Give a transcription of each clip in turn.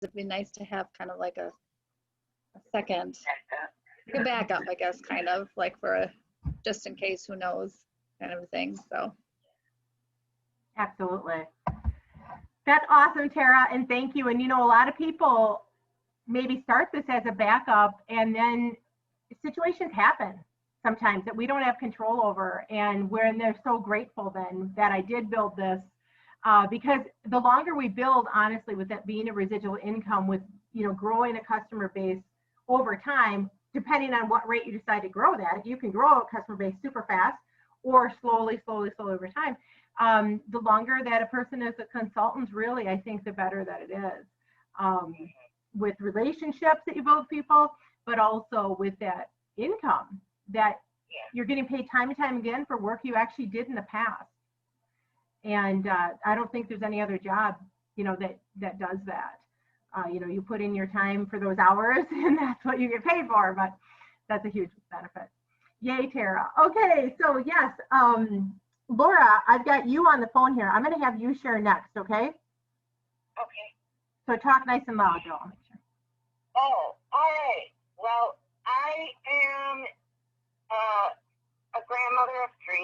it'd be nice to have kind of like a second, like a backup, I guess, kind of like for a, just in case, who knows, kind of thing. So Absolutely. That's awesome, Tara, and thank you. And a lot of people maybe start this as a backup, and then situations happen sometimes that we don't have control over, and when they're so grateful then that I did build this, because the longer we build, honestly, with that being a residual income, with growing a customer base over time, depending on what rate you decide to grow that, if you can grow a customer base super fast or slowly over time, the longer that a person is a consultant, really, I think the better that it is, with relationships that you build with people, but also with that income that you're getting paid time and time again for work you actually did in the past. And I don't think there's any other job, that does that. You put in your time for those hours and that's what you get paid for, but that's a huge benefit. Yay, Tara. Okay, so yes, Laura, I've got you on the phone here. I'm going to have you share next, okay? Okay. So talk nice and loud, Joel. Oh, all right. Well, I am a grandmother of 3,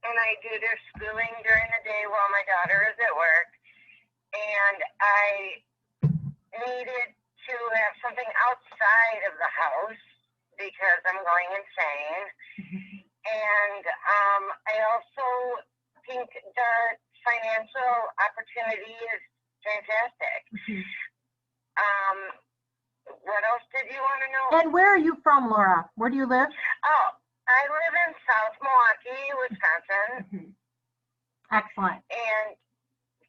and I do their schooling during the day while my daughter is at work. And I needed to have something outside of the house because I'm going insane. And I also think the financial opportunity is fantastic. What else did you want to know? And where are you from, Laura? Where do you live? Oh, I live in South Milwaukee, Wisconsin. Excellent. And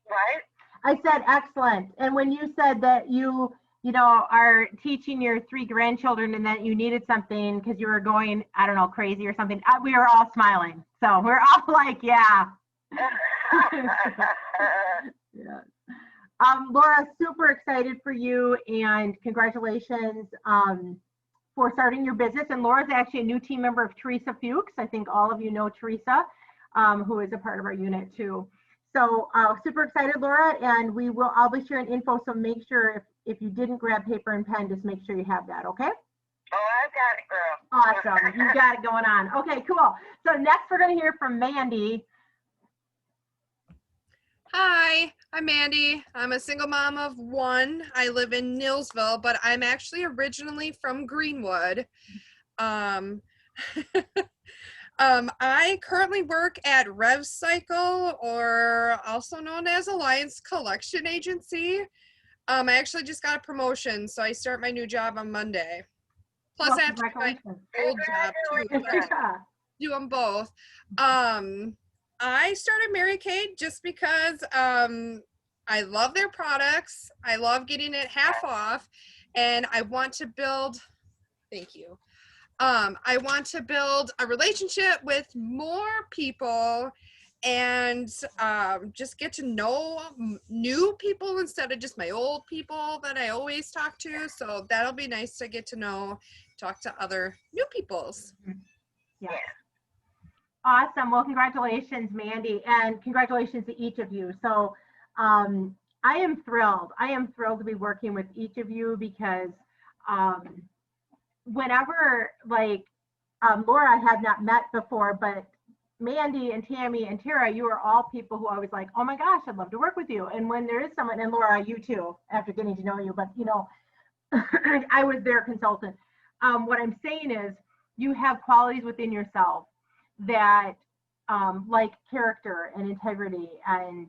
what? I said excellent. And when you said that you are teaching your 3 grandchildren and that you needed something because you were going, I don't know, crazy or something, we were all smiling. So we're all like, yeah. Yeah. Laura, super excited for you, and congratulations for starting your business. And Laura's actually a new team member of Teresa Fuchs. I think all of you know Teresa, who is a part of our unit too. So super excited, Laura, and I'll be sharing info. So make sure if you didn't grab paper and pen, just make sure you have that, okay? Oh, I've got it, girl. Awesome, you got it going on. Okay, cool. So next we're gonna hear from Mandy. Hi, I'm Mandy. I'm a single mom of 1. I live in Neillsville, but I'm actually originally from Greenwood. I currently work at RevCycle, or also known as Alliance Collection Agency. I actually just got a promotion, so I start my new job on Monday. Plus, I have to do my old job too. So I do them both. I started Mary Kay just because I love their products. I love getting it half off, and I want to build, thank you. I want to build a relationship with more people and just get to know new people instead of just my old people that I always talk to. So that'll be nice to get to talk to other new peoples. Yeah. Awesome. Well, congratulations, Mandy, and congratulations to each of you. So I am thrilled. I am thrilled to be working with each of you because whenever, like, Laura I have not met before, but Mandy and Tammy and Tara, you are all people who I was like, oh my gosh, I'd love to work with you. And when there is someone, and Laura, you too, after getting to know you, but I was their consultant. What I'm saying is you have qualities within yourself that like character and integrity and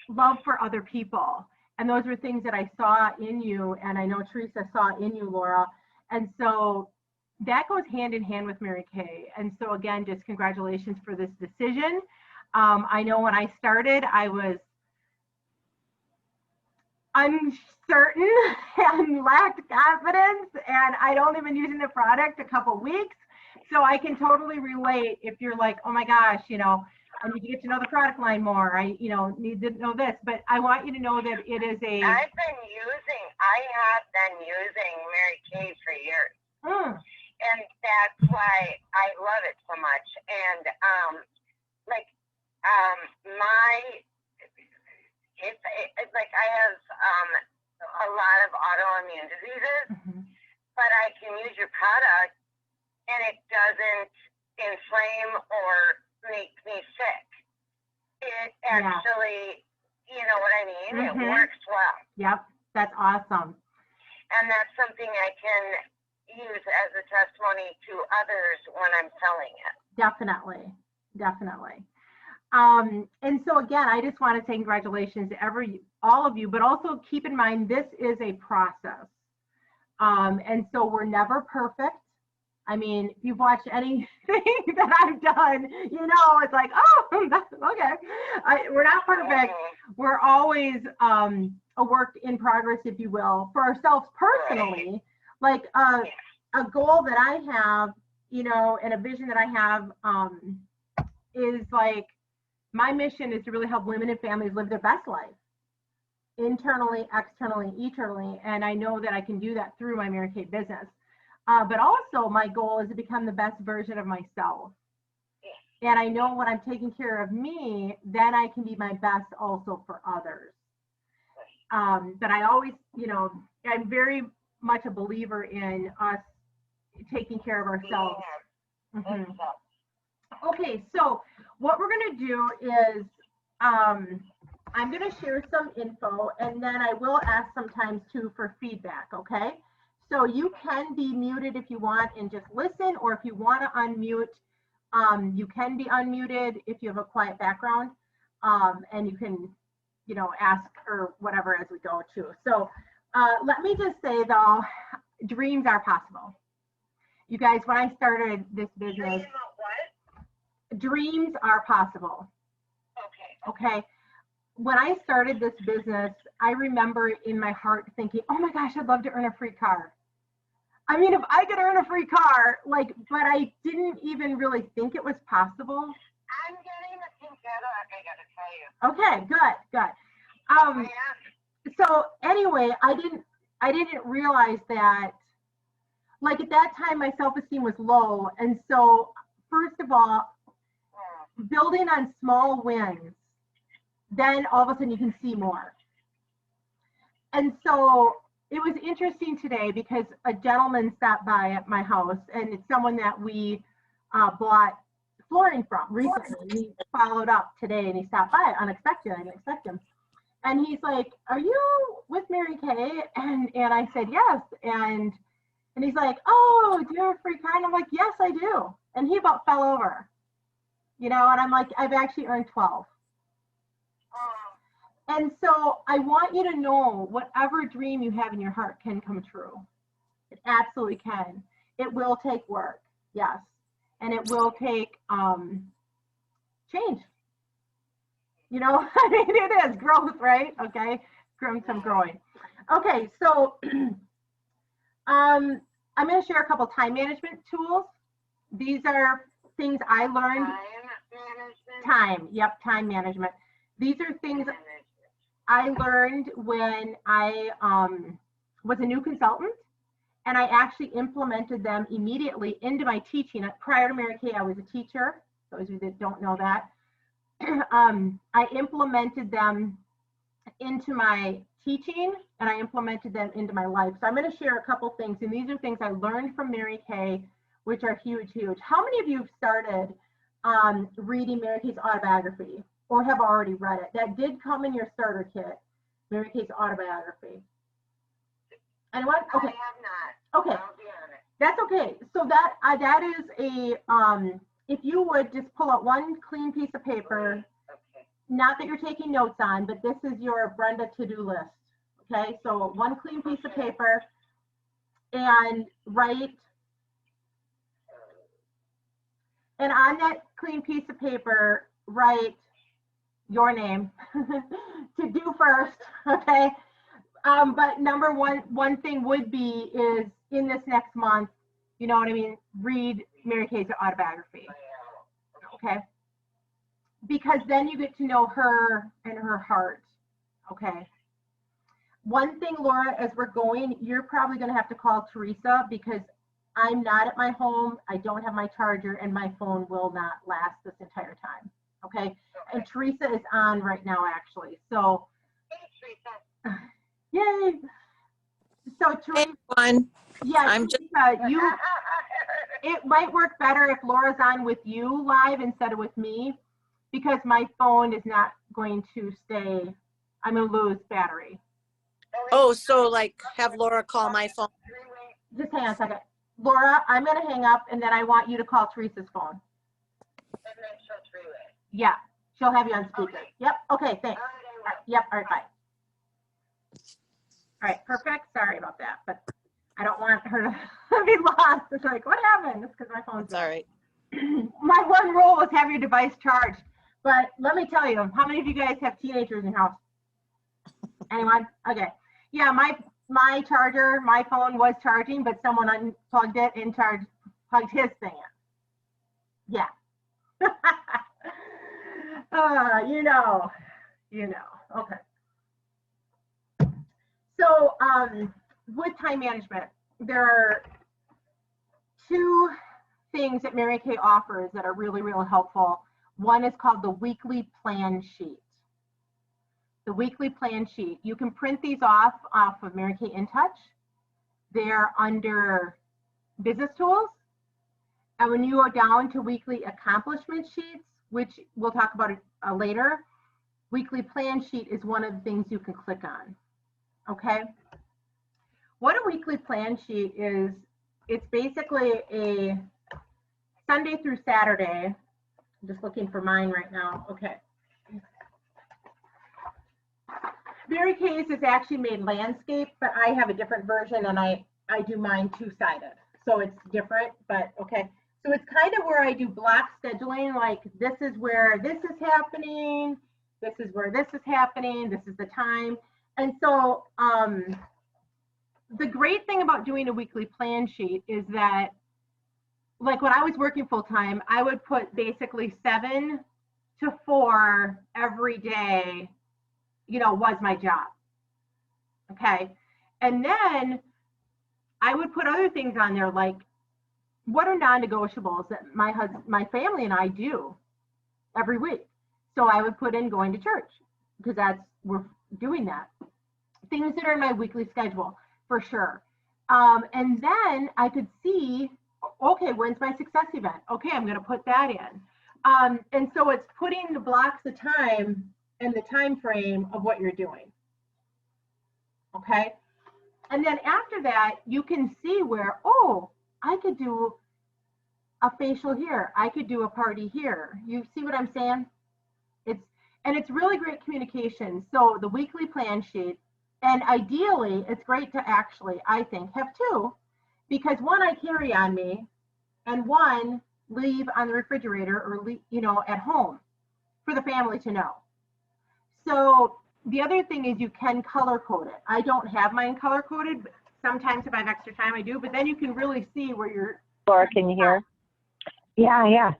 love for other people. And those were things that I saw in you, and I know Teresa saw in you, Laura. And so that goes hand in hand with Mary Kay. And so again, just congratulations for this decision. I know when I started, I was uncertain and lacked confidence, and I'd only been using the product a couple weeks. So I can totally relate if you're like, oh my gosh, I need to get to know the product line more. I need to know this, but I want you to know that it is a. I have been using Mary Kay for years. And that's why I love it so much. And like I have a lot of autoimmune diseases, Mhm. but I can use your product and it doesn't inflame or make me sick. It actually, you know what I mean? Mhm. It works well. Yep, that's awesome. And that's something I can use as a testimony to others when I'm selling it. Definitely, definitely. And so again, I just want to say congratulations to all of you, but also keep in mind this is a process. And so we're never perfect. I mean, if you've watched anything that I've done, you know, it's like, oh, that's okay. We're not perfect. We're always a work in progress, if you will, for ourselves personally. Like a goal that I have, you know, and a vision that I have is like, my mission is to really help women and families live their best life, internally, externally, eternally. And I know that I can do that through my Mary Kay business. But also my goal is to become the best version of myself. And I know when I'm taking care of me, then I can be my best also for others. But I always, you know, I'm very much a believer in us taking care of ourselves. Mm-hmm. Okay, so what we're going to do is I'm going to share some info, and then I will ask sometimes too for feedback, okay? So you can be muted if you want and just listen, or if you want to unmute, you can be unmuted if you have a quiet background, and you can, you know, ask or whatever as we go too. So let me just say though, dreams are possible. You guys, when I started this business, dreams are possible. Okay. When I started this business, I remember in my heart thinking, oh my gosh, I'd love to earn a free car. I mean, if I could earn a free car, like, but I didn't even really think it was possible. I'm getting a pink Cadillac, I gotta tell you. Okay, good. So anyway, I didn't realize that, like at that time, my self-esteem was low. And so first of all, building on small wins, then all of a sudden you can see more. And so it was interesting today because a gentleman stopped by at my house, and it's someone that we bought flooring from recently. He followed up today and he stopped by unexpected. I didn't expect him. And he's like, are you with Mary Kay? And I said, yes. And he's like, oh, do you have a free car? And I'm like, yes, I do. And he about fell over, you know, and I'm like, I've actually earned 12. And so I want you to know whatever dream you have in your heart can come true. It absolutely can. It will take work, yes. And it will take change. You know, I mean, it is growth, right? Okay, some growing. Okay, so I'm going to share a couple time management tools. These are things I learned. Time management. These are things I learned when I was a new consultant, and I actually implemented them immediately into my teaching. Prior to Mary Kay, I was a teacher. Those of you that don't know that. I implemented them into my teaching, and I implemented them into my life. So I'm going to share a couple things, and these are things I learned from Mary Kay, which are huge, huge. How many of you have started reading Mary Kay's autobiography, or have already read it? That did come in your starter kit, Mary Kay's autobiography. Anyone? Okay. I have not. Okay. I'll be honest. That's okay. So that is a, if you would just pull out one clean piece of paper, Okay. not that you're taking notes on, but this is your Brenda to-do list. Okay, so one clean piece of paper, and write, and on that clean piece of paper, write your name to do first, okay? But number one thing would be is in this next month, you know what I mean, read Mary Kay's autobiography, okay? Because then you get to know her and her heart, okay? One thing, Laura, as we're going, you're probably gonna have to call Teresa because I'm not at my home, I don't have my charger, and my phone will not last this entire time, okay? And Teresa is on right now, actually. So Teresa. Yay. So Teresa, Everyone, yeah, I'm just- Teresa, it might work better if Laura's on with you live instead of with me, because my phone is not going to stay, I'm gonna lose battery. oh, so like have Laura call my phone. Just hang on a second. Laura, I'm gonna hang up and then I want you to call Teresa's phone. And then she'll three-way. Yeah, she'll have you on speaker. Okay. Yep, okay, thanks. All right, I will. Yep, all right, bye. All right, perfect. Sorry about that, but I don't want her to be lost. It's like, what happened? It's because my phone's It's all right. My one rule was have your device charged. But let me tell you, how many of you guys have teenagers in your house? Anyone? Okay. Yeah, my charger, my phone was charging, but someone unplugged it and plugged his thing in. Yeah. You know. Okay. So, with time management, there are two things that Mary Kay offers that are really, really helpful. One is called the weekly plan sheet. The weekly plan sheet. You can print these off of Mary Kay InTouch. They're under business tools. And when you go down to weekly accomplishment sheets, which we'll talk about later, weekly plan sheet is one of the things you can click on. Okay? What a weekly plan sheet is, it's basically a Sunday through Saturday. I'm just looking for mine right now. Okay. Mary Kay's is actually made landscape, but I have a different version and I do mine two-sided. So it's different, but okay. So it's kind of where I do block scheduling, like this is where this is happening, this is where this is happening, this is the time. And so the great thing about doing a weekly plan sheet is that, like when I was working full-time, I would put basically 7 to 4 every day, was my job. Okay. And then I would put other things on there, like what are non-negotiables that my family and I do every week. So I would put in going to church because we're doing that. Things that are in my weekly schedule for sure. And then I could see, okay, when's my success event? Okay, I'm going to put that in. And so it's putting the blocks of time and the time frame of what you're doing. Okay. And then after that, you can see where, oh, I could do a facial here. I could do a party here. You see what I'm saying? It's really great communication. So the weekly plan sheet, and ideally, it's great to actually, I think, have 2, because one I carry on me, and one leave on the refrigerator or leave, at home for the family to know. So the other thing is you can color code it. I don't have mine color coded, but sometimes if I have extra time I do, but then you can really see where you're. Laura, can you hear? Yeah.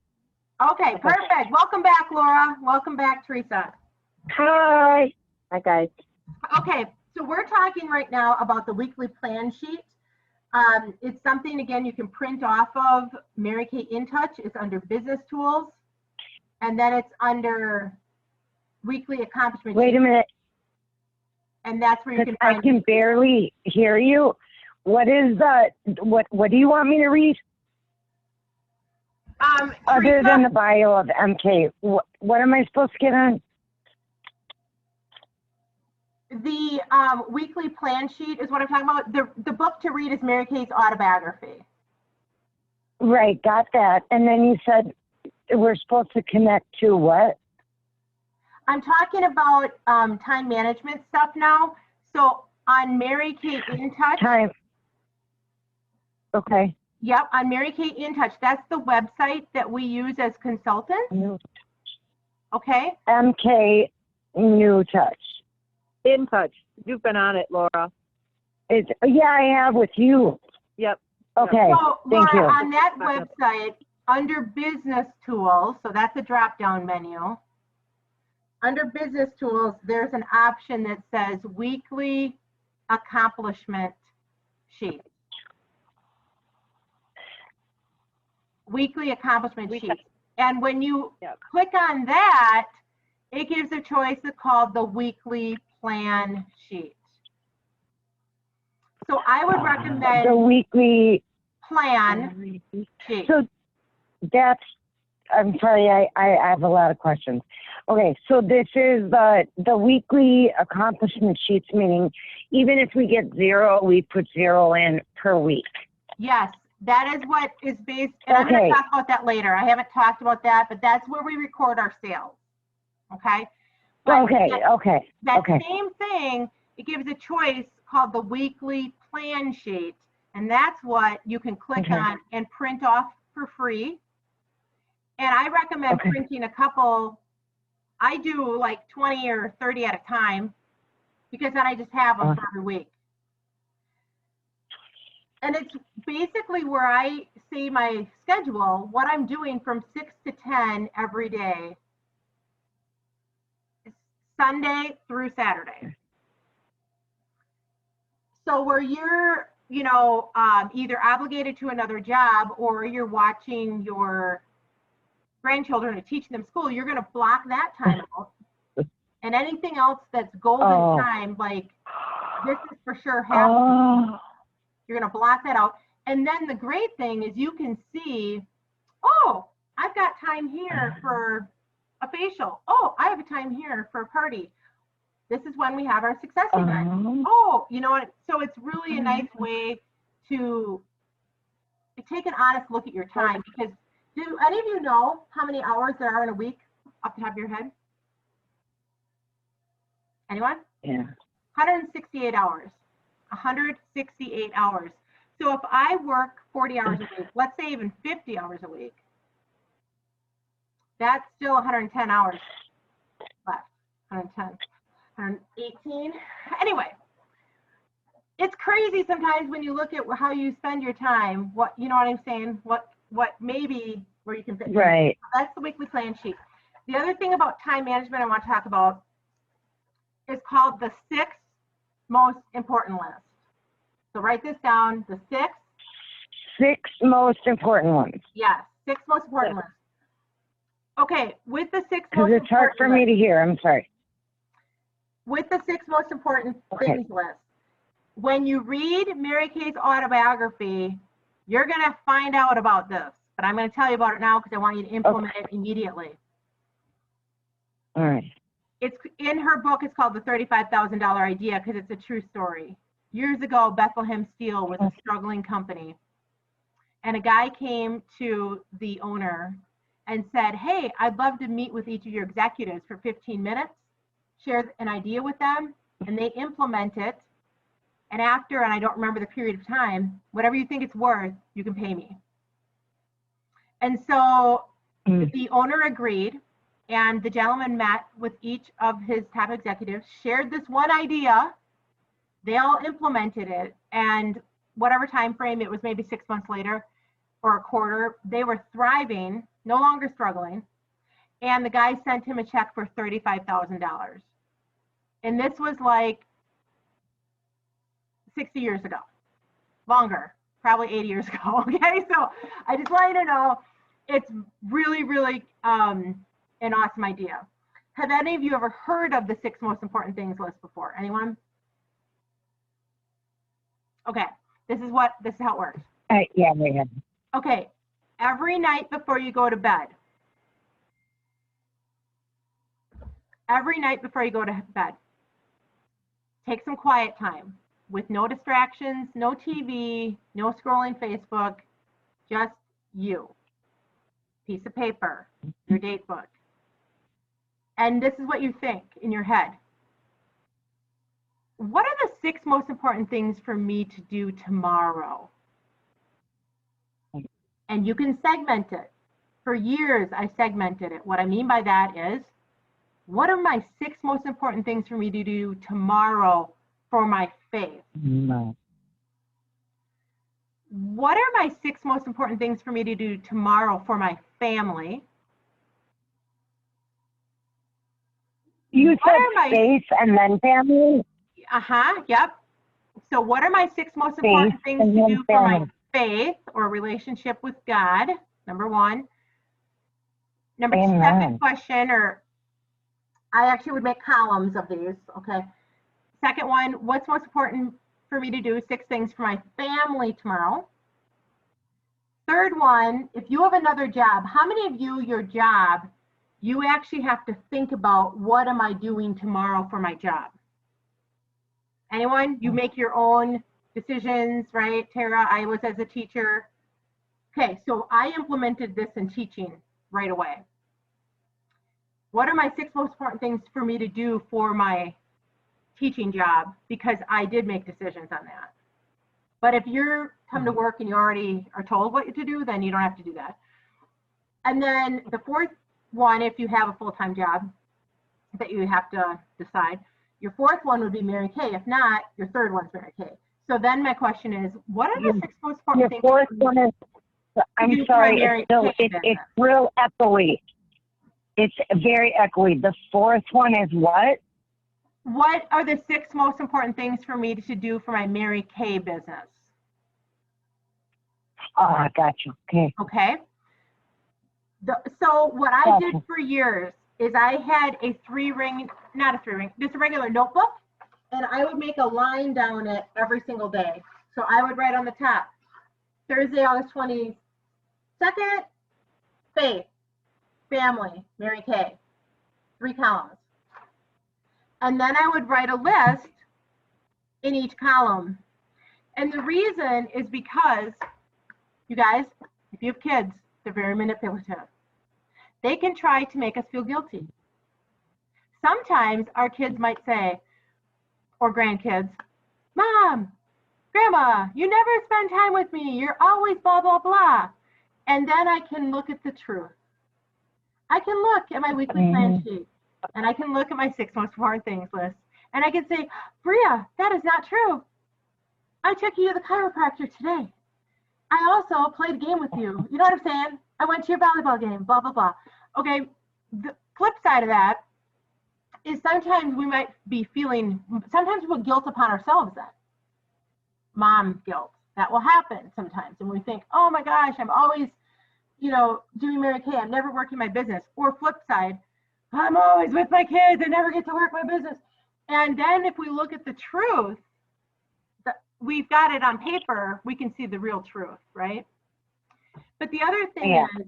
Okay, perfect. Welcome back, Laura. Welcome back, Teresa. Hi. Hi, guys. Okay, so we're talking right now about the weekly plan sheet. It's something, again, you can print off of Mary Kay InTouch. It's under business tools. And then it's under weekly accomplishment. Wait a minute. And that's where you can I find. can barely hear you. What is what do you want me to read? Other Teresa, than the bio of MK, what am I supposed to get on? the weekly plan sheet is what I'm talking about. The book to read is Mary Kay's autobiography. Right, got that. And then you said we're supposed to connect to what? I'm talking about time management stuff now. So on Mary Kay InTouch. Time. Okay. Yep, on Mary Kay InTouch. That's the website that we use as consultants. Okay. MK New Touch. InTouch. You've been on it, Laura. Yeah, I have with you. Yep. Okay. So Thank Laura, you. on that website, under business tools, so that's a drop-down menu. Under business tools, there's an option that says weekly accomplishment sheet. Weekly accomplishment sheet. And when you click on that, it gives a choice called the weekly plan sheet. So I would The recommend weekly. plan sheet. So that's, I'm sorry, I have a lot of questions. Okay, so this is the weekly accomplishment sheets, meaning even if we get 0, we put 0 in per week. Yes, that is what is based, and I'm going Okay. to talk about that later. I haven't talked about that, but that's where we record our sales. Okay? But Okay, okay, that okay. same thing, it gives a choice called the weekly plan sheet, and that's what you can click Okay. on and print off for free. And I recommend Okay. printing a couple. I do like 20 or 30 at a time because then I just have them for every week. And it's basically where I see my schedule, what I'm doing from 6 to 10 every day, Sunday through Saturday. So where you're, either obligated to another job or you're watching your grandchildren or teaching them school, you're going to block that time out. And anything else that's golden time, like this is for sure happening. You're going to block that out. And then the great thing is you can see, oh, I've got time here for a facial. Oh, I have a time here for a party. This is when we have our success event. Oh, you know what? So it's really a nice way to take an honest look at your time, because do any of you know how many hours there are in a week off the top of your head? Anyone? Yeah. 168 hours. 168 hours. So if I work 40 hours a week, let's say even 50 hours a week, that's still 110 hours left. 110, 118. Anyway, it's crazy sometimes when you look at how you spend your time. What, you know what I'm saying? What maybe where you can fit. Right. That's the weekly plan sheet. The other thing about time management I want to talk about is called the 6 most important list. So write this down, the 6 most important ones. Yes, 6 most important lists. Okay, with the 6 most Because it's hard for me to hear. I'm sorry. With the 6 most important things list, when you read Mary Kay's autobiography, you're going to find out about this. But I'm going to tell you about it now because I want you to implement it immediately. All right. It's in her book. It's called The $35,000 Idea because it's a true story. Years ago, Bethlehem Steel was a struggling company. And a guy came to the owner and said, hey, I'd love to meet with each of your executives for 15 minutes, share an idea with them, and they implement it. And after, and I don't remember the period of time, whatever you think it's worth, you can pay me. And so the owner agreed, and the gentleman met with each of his top executives, shared this one idea. They all implemented it, and whatever time frame, it was maybe 6 months later or a quarter, they were thriving, no longer struggling. And the guy sent him a check for $35,000. And this was like 60 years ago, longer, probably 80 years ago. Okay, so I just want you to know it's really, really an awesome idea. Have any of you ever heard of the 6 most important things list before? Anyone? Okay, this is how it works. Yeah, we have. Okay, every night before you go to bed, take some quiet time with no distractions, no TV, no scrolling Facebook, just you. Piece of paper, your date book. And this is what you think in your head. What are the 6 most important things for me to do tomorrow? And you can segment it. For years, I segmented it. What I mean by that is, what are my 6 most important things for me to do tomorrow for my faith? No. What are my 6 most important things for me to do tomorrow for my family? You said faith and then family? Yep. So what are my 6 most important things to do for my faith or relationship with God? Number 1. Number 2, second question, or I actually would make columns of these, okay? Second one, what's most important for me to do? 6 things for my family tomorrow. Third one, if you have another job, how many of you, your job, you actually have to think about what am I doing tomorrow for my job? Anyone? You make your own decisions, right? Tara, I was as a teacher. Okay, so I implemented this in teaching right away. What are my 6 most important things for me to do for my teaching job? Because I did make decisions on that. But if you're come to work and you already are told what to do, then you don't have to do that. And then the fourth one, if you have a full-time job that you have to decide, your fourth one would be Mary Kay. If not, your third one's Mary Kay. So then my question is, what are the 6 most important Your things? fourth one is, I'm do sorry, primary it's real echoey. It's very echoey. The fourth one is what? What are the 6 most important things for me to do for my Mary Kay business? Oh, I got you. Okay. Okay. So what I did for years is I had a 3-ring, not a 3-ring, just a regular notebook, and I would make a line down it every single day. So I would write on the top, Thursday, August 22nd, faith, family, Mary Kay, 3 columns. And then I would write a list in each column. And the reason is because, you guys, if you have kids, they're very manipulative. They can try to make us feel guilty. Sometimes our kids might say, or grandkids, Mom, Grandma, you never spend time with me. You're always blah, blah, blah. And then I can look at the truth. I can look at my weekly plan sheet, and I can look at my 6 most important things list. And I can say, Bria, that is not true. I took you to the chiropractor today. I also played a game with you. You know what I'm saying? I went to your volleyball game, blah, blah, blah. Okay, the flip side of that is sometimes we might be feeling, sometimes we put guilt upon ourselves then. Mom guilt. That will happen sometimes. And we think, oh my gosh, I'm always, you know, doing Mary Kay. I'm never working my business. Or flip side, I'm always with my kids. I never get to work my business. And then if we look at the truth, we've got it on paper, we can see the real truth, right? But the other thing is,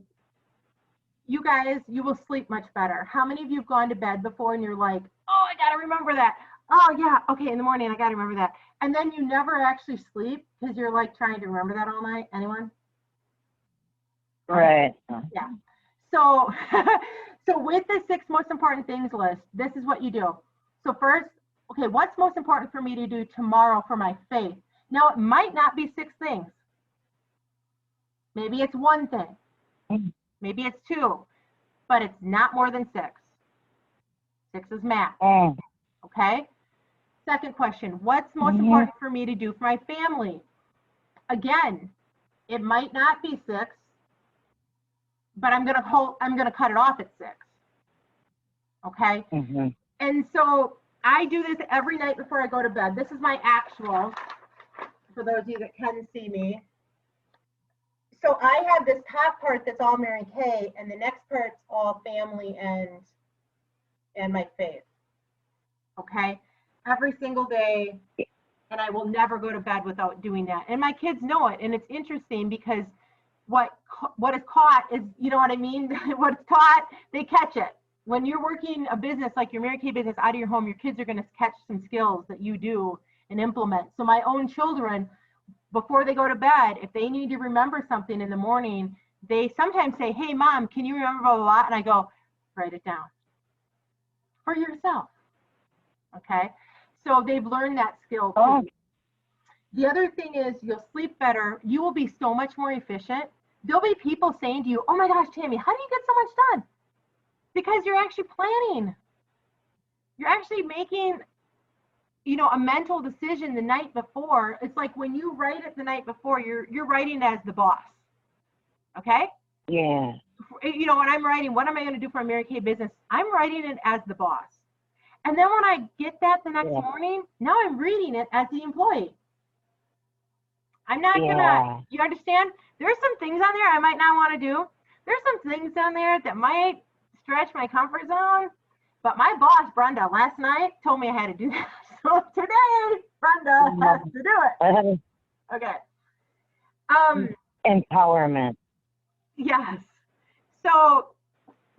you guys, you will sleep much better. How many of you have gone to bed before and you're like, oh, I got to remember that. Oh, yeah, okay, in the morning, I got to remember that. And then you never actually sleep because you're like trying to remember that all night. Anyone? Right. Yeah. So, so with the 6 most important things list, this is what you do. So first, okay, what's most important for me to do tomorrow for my faith? Now, it might not be 6 things. Maybe it's 1 thing. Maybe it's 2, but it's not more than 6. 6 is max. Okay? Second question, what's most important for me to do for my family? Again, it might not be 6, but I'm gonna cut it off at 6. Okay? And so I do this every night before I go to bed. This is my actual, for those of you that can see me. So I have this top part that's all Mary Kay, and the next part's all family and my faith. Okay? Every single day, and I will never go to bed without doing that. And my kids know it, and it's interesting because what is caught is, you know what I mean? What's taught, they catch it. When you're working a business like your Mary Kay business out of your home, your kids are going to catch some skills that you do and implement. So my own children, before they go to bed, if they need to remember something in the morning, they sometimes say, hey, Mom, can you remember blah, blah, blah? And I go, write it down for yourself. Okay? So they've learned that skill too. The other thing is you'll sleep better. You will be so much more efficient. There'll be people saying to you, oh my gosh, Tammy, how do you get so much done? Because you're actually planning. You're actually making, you know, a mental decision the night before. It's like when you write it the night before, you're writing as the boss. Okay? Yeah. You know, when I'm writing, what am I going to do for a Mary Kay business? I'm writing it as the boss. And then when I get that the next morning, now I'm reading it as the employee. I'm not gonna, you understand? There's some things on there I might not want to do. There's some things down there that might stretch my comfort zone. But my boss, Brenda, last night told me I had to do that. So today, Brenda has to do it. Okay. Empowerment. Yes. So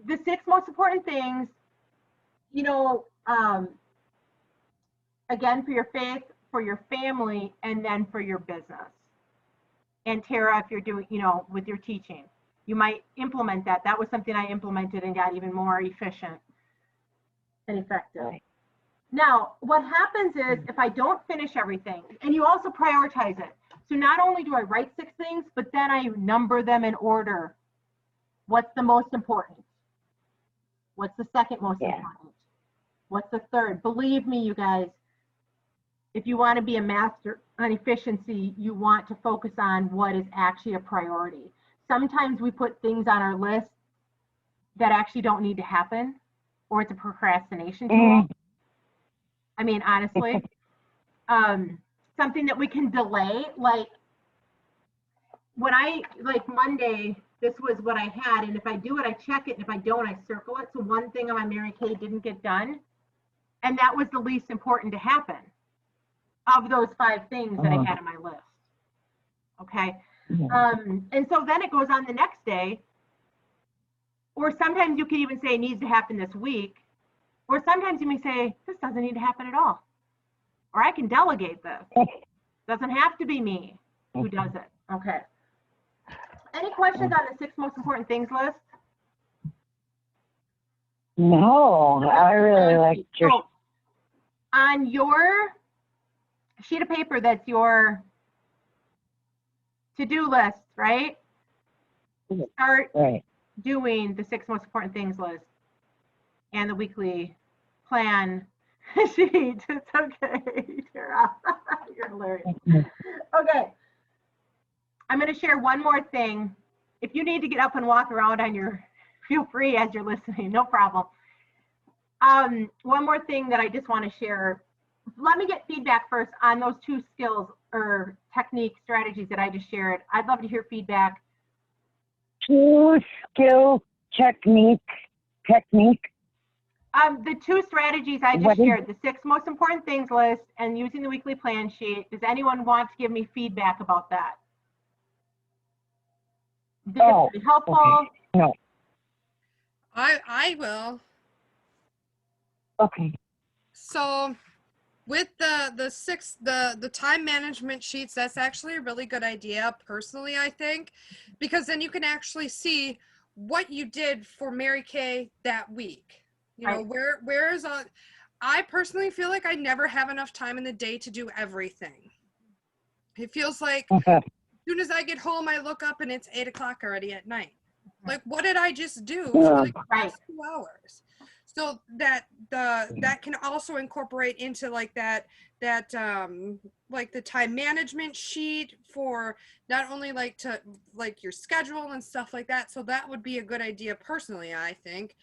the 6 most important things, you know, again, for your faith, for your family, and then for your business. And Tara, if you're doing, you know, with your teaching, you might implement that. That was something I implemented and got even more efficient and effective. Right. Now, what happens is if I don't finish everything, and you also prioritize it. So not only do I write 6 things, but then I number them in order. What's the most important? What's the second most important? What's the third? Believe me, you guys, if you want to be a master on efficiency, you want to focus on what is actually a priority. Sometimes we put things on our list that actually don't need to happen, or it's a procrastination tool. I mean, honestly, something that we can delay, like when like Monday, this was what I had, and if I do it, I check it, and if I don't, I circle it. So one thing on my Mary Kay didn't get done, and that was the least important to happen of those 5 things that I had on my list. Okay. And so then it goes on the next day, or sometimes you can even say it needs to happen this week, or sometimes you may say, this doesn't need to happen at all, or I can delegate this. Doesn't have to be me who does it. Okay. Any questions on the 6 most important things list? No, I really like your. So, on your sheet of paper, that's your to-do list, right? Start Right. doing the 6 most important things list and the weekly plan sheet. It's okay, Tara. You're hilarious. Okay. I'm going to share one more thing. If you need to get up and walk around on your, feel free as you're listening, no problem. One more thing that I just want to share. Let me get feedback first on those 2 skills or technique strategies that I just shared. I'd love to hear feedback. 2 skill technique. The 2 strategies I just shared, the 6 most important things list and using the weekly plan sheet. Does anyone want to give me feedback about that? Did it be helpful? Okay. No. I will. Okay. So with the time management sheets, that's actually a really good idea personally, I think, because then you can actually see what you did for Mary Kay that week. You know, I personally feel like I never have enough time in the day to do everything. It feels like as soon as I get home, I look up and it's 8 o'clock already at night. Like, what did I just do for like the past 2 hours? So that can also incorporate into like that like the time management sheet for not only like to like your schedule and stuff like that. So that would be a good idea personally, I think.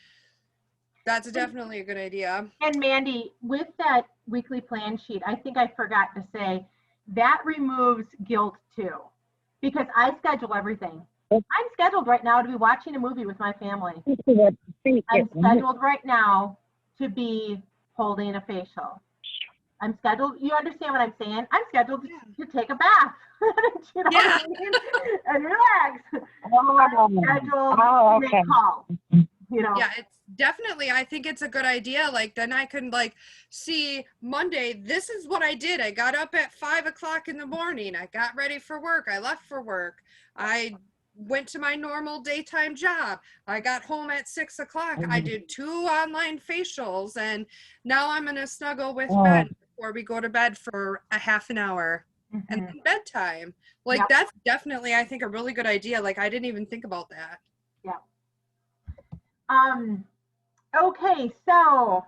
That's definitely a good idea. And Mandy, with that weekly plan sheet, I think I forgot to say that removes guilt too, because I schedule everything. I'm scheduled right now to be watching a movie with my family. I'm scheduled right now to be holding a facial. I'm scheduled, you understand what I'm saying? I'm scheduled to take a bath. You know what I mean? And relax. I'm scheduled to make calls. You know? Yeah, it's definitely, I think it's a good idea. Like, then I can like see Monday, this is what I did. I got up at 5 o'clock in the morning. I got ready for work. I left for work. I went to my normal daytime job. I got home at 6 o'clock. I did 2 online facials, and now I'm going to snuggle with Ben before we go to bed for a half an hour and then bedtime. Like, that's definitely, I think, a really good idea. Like, I didn't even think about that. Yeah. Okay, so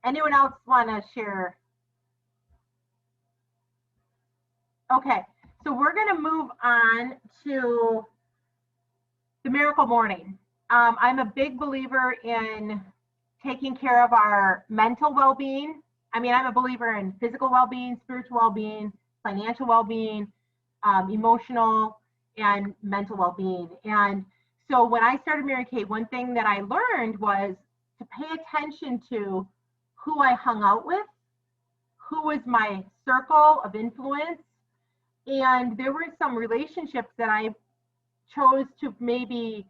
anyone else want to share? Okay, so we're going to move on to the miracle morning. I'm a big believer in taking care of our mental well-being. I mean, I'm a believer in physical well-being, spiritual well-being, financial well-being, emotional and mental well-being. And so when I started Mary Kay, one thing that I learned was to pay attention to who I hung out with who was my circle of influence. And there were some relationships that I chose to maybe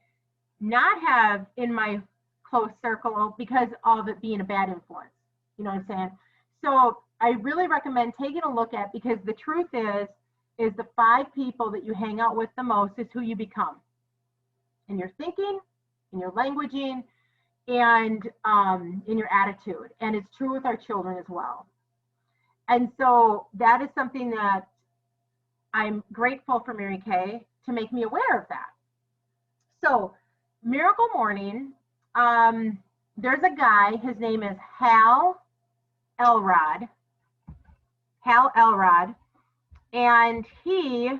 not have in my close circle because of it being a bad influence. You know what I'm saying? So I really recommend taking a look at, because the truth is the 5 people that you hang out with the most is who you become in your thinking, in your languaging, and in your attitude. And it's true with our children as well. And so that is something that I'm grateful for Mary Kay to make me aware of that. So Miracle Morning, there's a guy, his name is Hal Elrod. Hal Elrod. And he,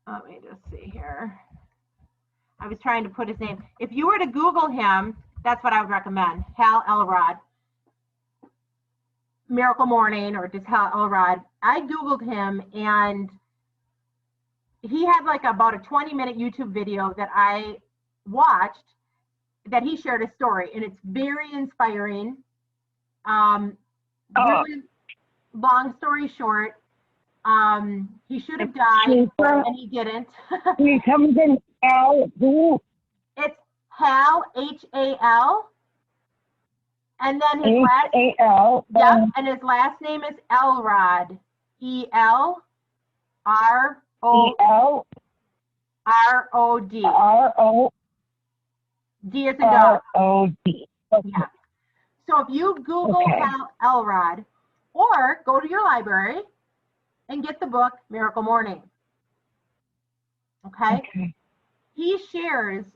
let me just see here. I was trying to put his name. If you were to Google him, that's what I would recommend. Hal Elrod. Miracle Morning, or just Hal Elrod. I Googled him, and he had like about a 20-minute YouTube video that I watched that he shared a story, and it's very inspiring. Really long story short, he should have died, and he didn't. Can you tell me the Al who? It's Hal, H-A-L, and then his last H-A-L. yep, and his last name is Elrod, E-L-R-O. R-O-D. D as in dog. R-O-D. Okay. Yeah. So if you Google Hal Elrod, or go to your library and get the book Miracle Morning. Okay? He shares,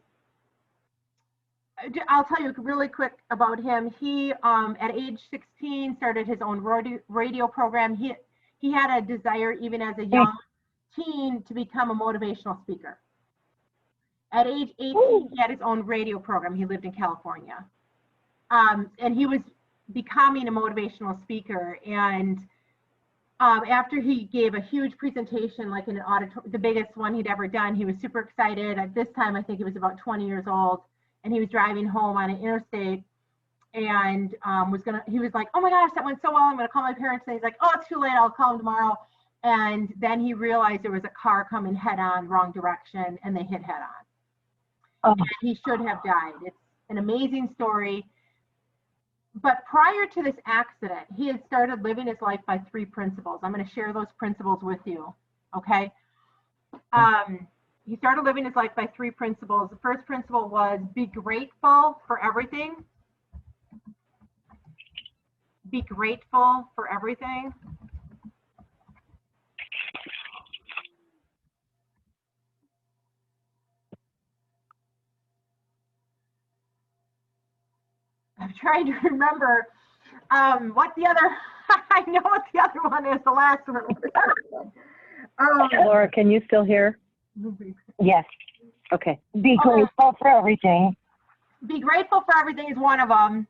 I'll tell you really quick about him. He, at age 16, started his own radio program. He had a desire, even as a young teen, to become a motivational speaker. At age 18, he had his own radio program. He lived in California. And he was becoming a motivational speaker. And after he gave a huge presentation, like in an auditorium, the biggest one he'd ever done, he was super excited. At this time, I think he was about 20 years old, and he was driving home on an interstate, and he was like, oh my gosh, that went so well, I'm gonna call my parents. And he's like, oh, it's too late, I'll call them tomorrow. And then he realized there was a car coming head on, wrong direction, and they hit head on. And he should have died. It's an amazing story. But prior to this accident, he had started living his life by 3 principles. I'm going to share those principles with you, okay? He started living his life by 3 principles. The first principle was be grateful for everything. Be grateful for everything. I'm trying to remember what the other, I know what the other one is, the last one. Laura, can you still hear? Yes. Okay. Be grateful for everything. Be grateful for everything is one of them.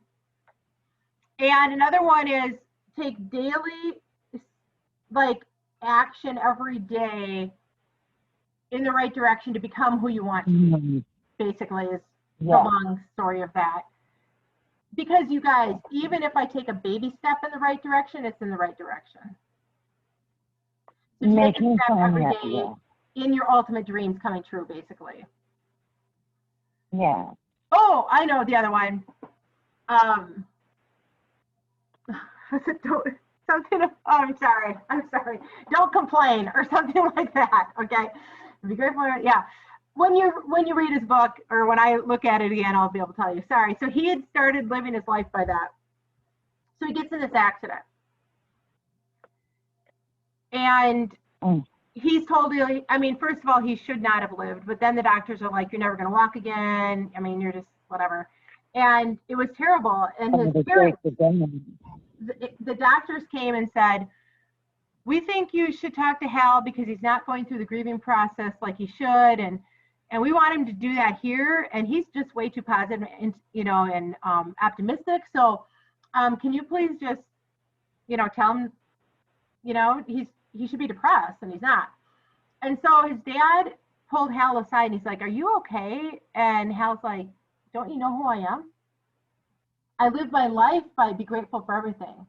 And another one is take daily, like, action every day in the right direction to become who you want to be, basically, is the long story of that. Because you guys, even if I take a baby step in the right direction, it's in the right direction. So take a step every day in your ultimate dreams coming true, basically. Yeah. Oh, I know the other one. Something, oh, I'm sorry. Don't complain, or something like that, okay? Be grateful, yeah. When you read his book, or when I look at it again, I'll be able to tell you. Sorry. So he had started living his life by that. So he gets in this accident. And he's totally, I mean, first of all, he should not have lived. But then the doctors are like, you're never going to walk again. I mean, you're just whatever. And it was terrible. And his parents, the doctors came and said, we think you should talk to Hal because he's not going through the grieving process like he should. And we want him to do that here, and he's just way too positive and, you know, and optimistic. So can you please just, you know, tell him, you know, he should be depressed, and he's not. And so his dad pulled Hal aside, and he's like, are you okay? And Hal's like, don't you know who I am? I live my life by be grateful for everything.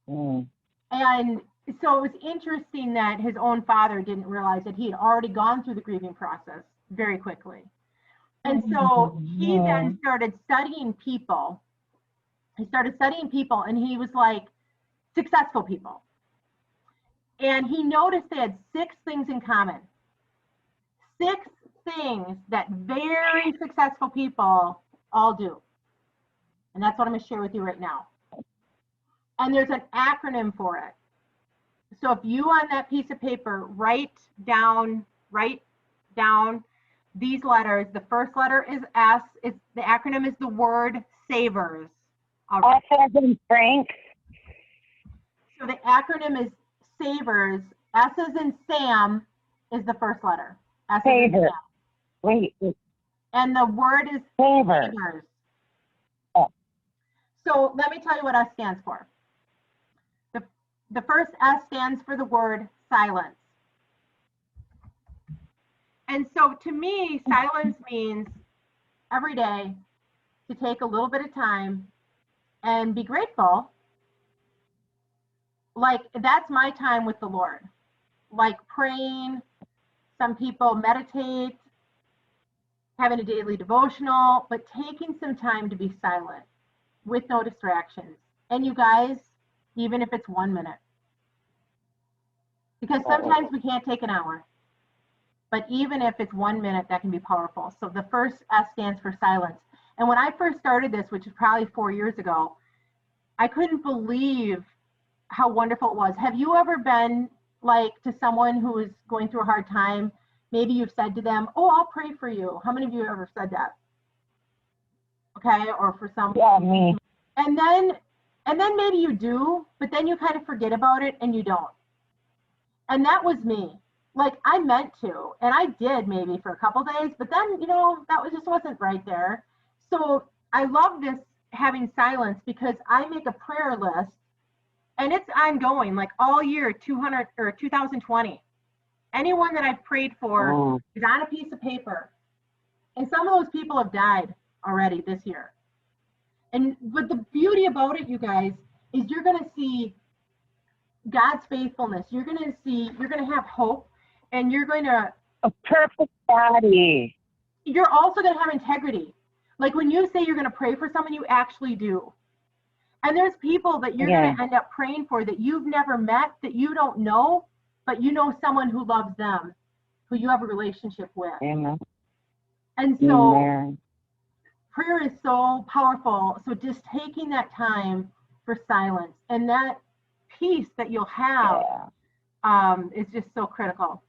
Mm. And so it was interesting that his own father didn't realize that he had already gone through the grieving process very quickly. And so he then started studying people. He started studying people, and he was like, successful people. And he noticed they had 6 things in common. 6 things that very successful people all do. And that's what I'm going to share with you right now. And there's an acronym for it. So if you on that piece of paper write down these letters, the first letter is S. The acronym is the word SAVERS. All right. S as in Frank. So the acronym is SAVERS. S as in Sam is the first letter. S as in Saver. Sam. Wait, And the word is Saver. SAVERS. Oh. So let me tell you what S stands for. The first S stands for the word silence. And so to me, silence means every day to take a little bit of time and be grateful. Like, that's my time with the Lord. Like praying, some people meditate, having a daily devotional, but taking some time to be silent with no distractions. And you guys, even if it's 1 minute. Because sometimes we can't take an hour. But even if it's 1 minute, that can be powerful. So the first S stands for silence. And when I first started this, which is probably 4 years ago, I couldn't believe how wonderful it was. Have you ever been like to someone who is going through a hard time? Maybe you've said to them, oh, I'll pray for you. How many of you have ever said that? Okay, or for some. Yeah, me. And then maybe you do, but then you kind of forget about it and you don't. And that was me. Like, I meant to, and I did maybe for a couple days, but then, that just wasn't right there. So I love this having silence because I make a prayer list, and it's ongoing, like all year, 2020. Anyone that I've prayed for is on a piece of paper. And some of those people have died already this year. But the beauty about it, you guys, is you're going to see God's faithfulness. You're going to have hope, and you're going to. A perfect body. You're also going to have integrity. Like when you say you're going to pray for someone, you actually do. And there's people that you're going to end up praying for that you've never met, that you don't know, but you know someone who loves them, who you have a relationship with. Amen. And so Amen. prayer is so powerful. So just taking that time for silence and that peace that you'll have is just so critical.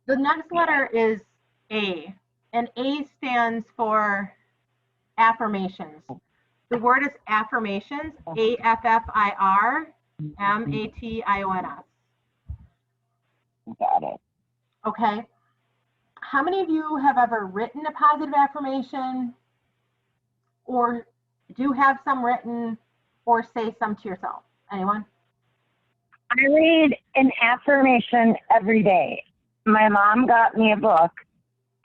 The next letter is A, and A stands for affirmations. The word is affirmations, AFFIRMATIONS. Got it. Okay. How many of you have ever written a positive affirmation, or do have some written, or say some to yourself? Anyone? I read an affirmation every day. My mom got me a book,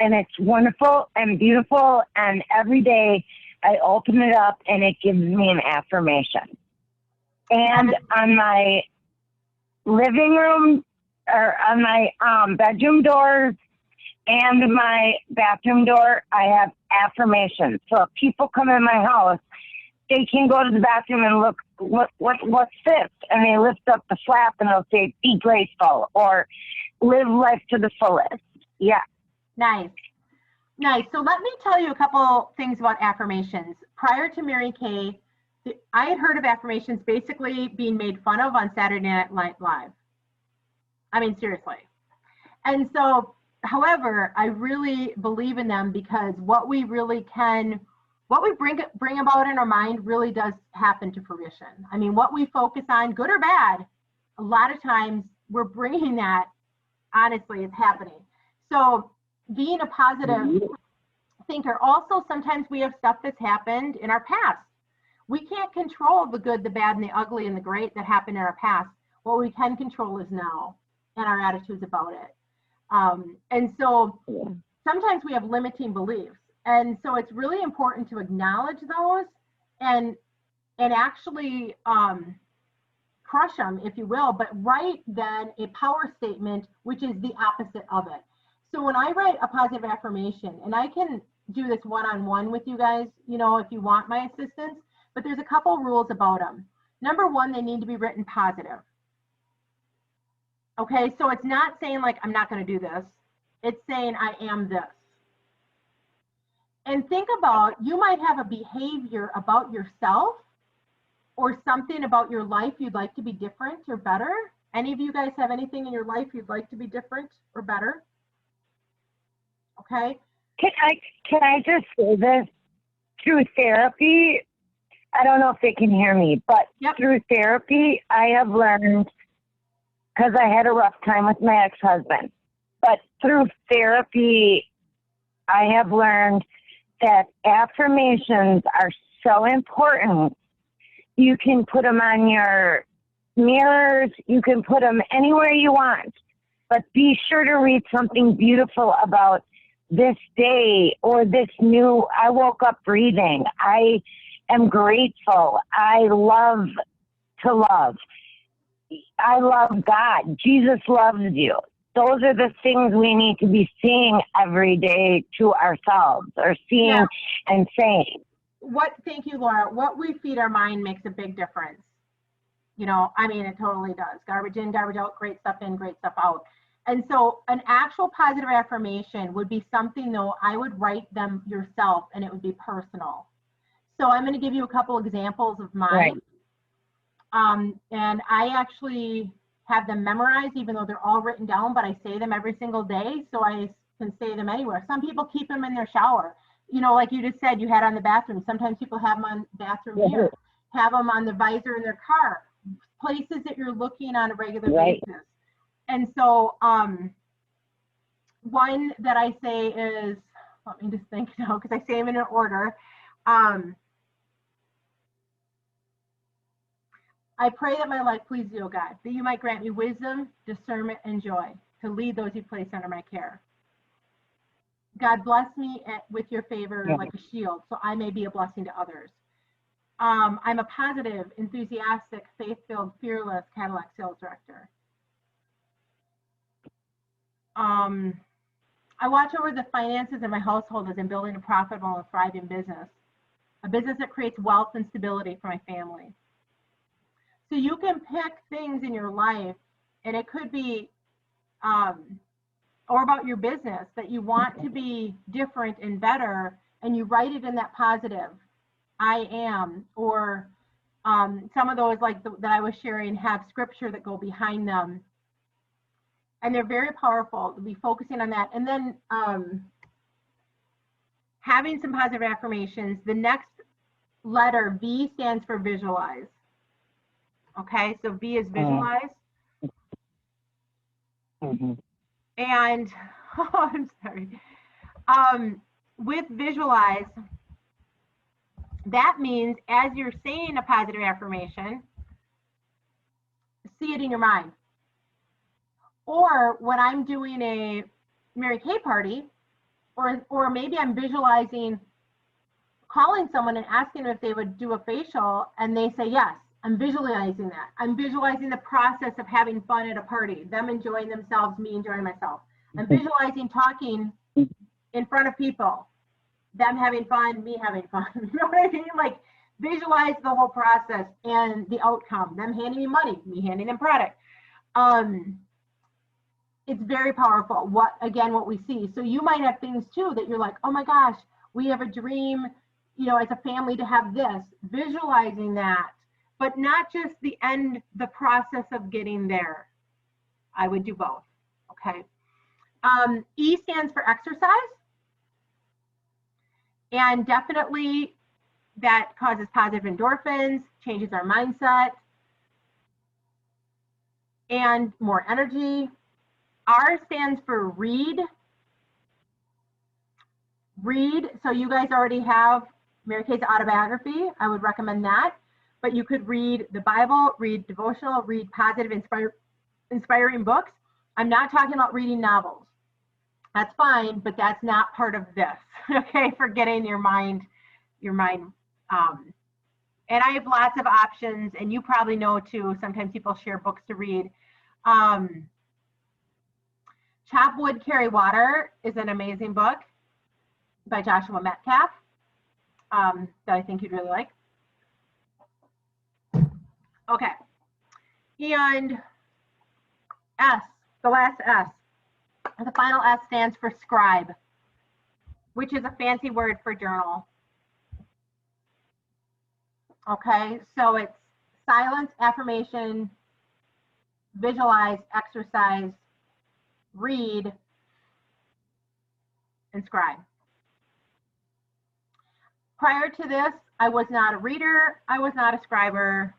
and it's wonderful and beautiful, and every day I open it up and it gives me an affirmation. And on my living room, or on my bedroom doors and my bathroom door, I have affirmations. So if people come in my house, they can go to the bathroom and look, what's this? And they lift up the flap and they'll say, be graceful, or live life to the fullest. Yeah. Nice. Nice. So let me tell you a couple things about affirmations. Prior to Mary Kay, I had heard of affirmations basically being made fun of on Saturday Night Live. I mean, seriously. And so, however, I really believe in them because what we bring about in our mind really does happen to fruition. I mean, what we focus on, good or bad, a lot of times we're bringing that, honestly, it's happening. So being a positive thinker, also sometimes we have stuff that's happened in our past. We can't control the good, the bad, and the ugly, and the great that happened in our past. What we can control is now and our attitudes about it. And so sometimes we have limiting beliefs. And so it's really important to acknowledge those and actually crush them, if you will, but write then a power statement, which is the opposite of it. So when I write a positive affirmation, and I can do this one-on-one with you guys, you know, if you want my assistance, but there's a couple rules about them. Number one, they need to be written positive. Okay, so it's not saying like, I'm not going to do this. It's saying I am this. And think about, you might have a behavior about yourself or something about your life you'd like to be different or better. Any of you guys have anything in your life you'd like to be different or better? Okay. Can I just say this? Through therapy, I don't know if they can hear me, but Yep. through therapy, I have learned, because I had a rough time with my ex-husband, but through therapy, I have learned that affirmations are so important. You can put them on your mirrors, you can put them anywhere you want, but be sure to read something beautiful about this day or this new, I woke up breathing. I am grateful. I love to love. I love God. Jesus loves you. Those are the things we need to be seeing every day to ourselves, or seeing Yeah. and saying. Thank you, Laura. What we feed our mind makes a big difference. You know, I mean, it totally does. Garbage in, garbage out, great stuff in, great stuff out. And so an actual positive affirmation would be something, though, I would write them yourself, and it would be personal. So I'm going to give you a couple examples of mine. Right. And I actually have them memorized, even though they're all written down, but I say them every single day, so I can say them anywhere. Some people keep them in their shower. You know, like you just said, you had on the bathroom. Sometimes people have them on bathroom Yeah. mirror, have them on the visor in their car, places that you're looking on a regular Right. basis. And so one that I say is, let me just think now, because I say them in an order. I pray that my life pleases you, O God, that you might grant me wisdom, discernment, and joy to lead those you place under my care. God, bless me with your favor Yeah. like a shield, so I may be a blessing to others. I'm a positive, enthusiastic, faith-filled, fearless Cadillac sales director. I watch over the finances of my household as I'm building a profitable and thriving business, a business that creates wealth and stability for my family. So you can pick things in your life, and it could be, or about your business that you want to be different and better, and you write it in that positive, I am, or some of those like that I was sharing have scripture that go behind them. And they're very powerful to be focusing on that. And then having some positive affirmations, the next letter, V, stands for visualize. Okay, so V is visualize. Mm-hmm. And, oh, I'm sorry. With visualize, that means as you're saying a positive affirmation, see it in your mind. Or when I'm doing a Mary Kay party, or maybe I'm visualizing calling someone and asking them if they would do a facial, and they say yes, I'm visualizing that. I'm visualizing the process of having fun at a party, them enjoying themselves, me enjoying myself. I'm visualizing talking in front of people, them having fun, me having fun. You know what I mean? Like, visualize the whole process and the outcome, them handing me money, me handing them product. It's very powerful, what we see. So you might have things too that you're like, oh my gosh, we have a dream, you know, as a family to have this, visualizing that, but not just the end, the process of getting there. I would do both, okay? E stands for exercise. And definitely that causes positive endorphins, changes our mindset, and more energy. R stands for read. Read, so you guys already have Mary Kay's autobiography. I would recommend that. But you could read the Bible, read devotional, read positive, inspiring books. I'm not talking about reading novels. That's fine, but that's not part of this, okay, for getting your mind, and I have lots of options, and you probably know too, sometimes people share books to read. Chop Wood, Carry Water is an amazing book by Joshua Metcalf that I think you'd really like. Okay, and S, the last S, the final S stands for scribe, which is a fancy word for journal. Okay, so it's silence, affirmation, visualize, exercise, read, and scribe. Prior to this, I was not a reader. I was not a scriber.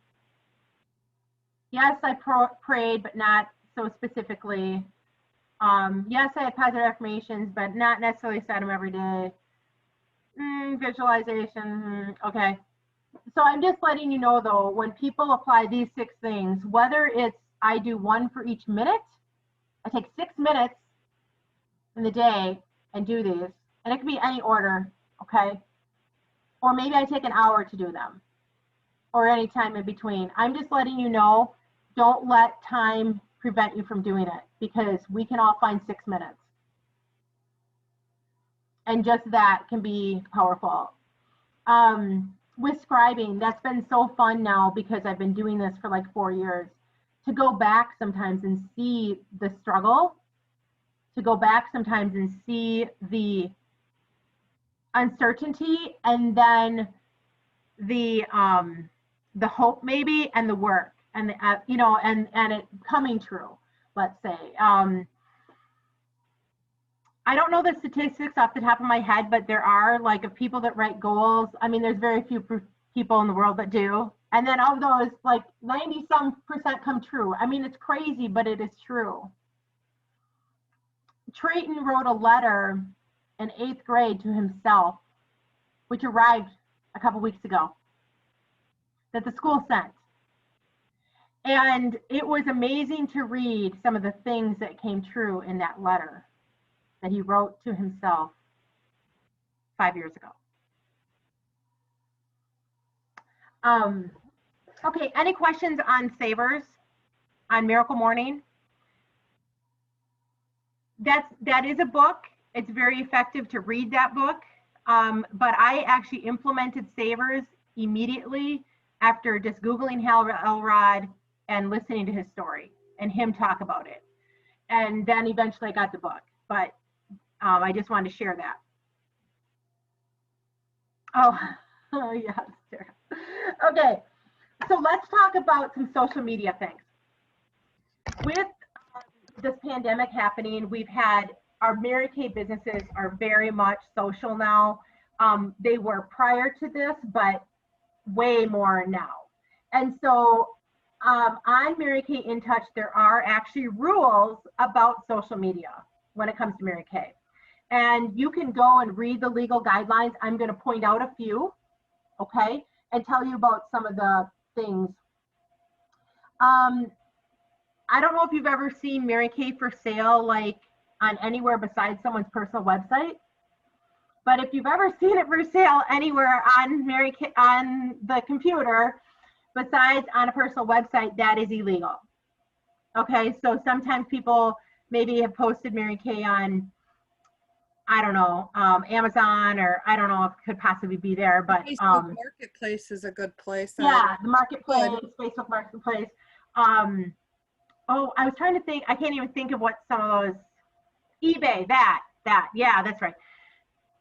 Yes, I prayed, but not so specifically. Yes, I had positive affirmations, but not necessarily said them every day. Visualization, okay. So I'm just letting you know though, when people apply these 6 things, whether it's I do 1 for each minute, I take 6 minutes in the day and do these, and it can be any order, okay? Or maybe I take an hour to do them, or any time in between. I'm just letting you know, don't let time prevent you from doing it, because we can all find 6 minutes. And just that can be powerful. With scribing, that's been so fun now because I've been doing this for like 4 years. To go back sometimes and see the struggle, to go back sometimes and see the uncertainty, and then the hope maybe, and the work, and the you know, and it coming true, let's say. I don't know the statistics off the top of my head, but there are, like, of people that write goals. I mean, there's very few people in the world that do. And then of those, like 90-some% come true. I mean, it's crazy, but it is true. Trayton wrote a letter in 8th grade to himself, which arrived a couple weeks ago, that the school sent. And it was amazing to read some of the things that came true in that letter that he wrote to himself 5 years ago. Okay, any questions on Savers, on Miracle Morning? That is a book. It's very effective to read that book. But I actually implemented Savers immediately after just Googling Hal Elrod and listening to his story and him talk about it. And then eventually I got the book. But I just wanted to share that. Oh yes, Sarah. Okay, so let's talk about some social media things. With this pandemic happening, we've had our Mary Kay businesses are very much social now. They were prior to this, but way more now. And so on Mary Kay In Touch, there are actually rules about social media when it comes to Mary Kay. And you can go and read the legal guidelines. I'm going to point out a few, okay, and tell you about some of the things. I don't know if you've ever seen Mary Kay for sale, like on anywhere besides someone's personal website. But if you've ever seen it for sale anywhere on Mary Kay, on the computer, besides on a personal website, that is illegal. Okay, so sometimes people maybe have posted Mary Kay on, I don't know, Amazon, or I don't know if it could possibly be there, but Facebook Marketplace is a good place. Yeah, the Marketplace, Facebook Marketplace. Oh, I was trying to think, I can't even think of what some of those, eBay, yeah, that's right.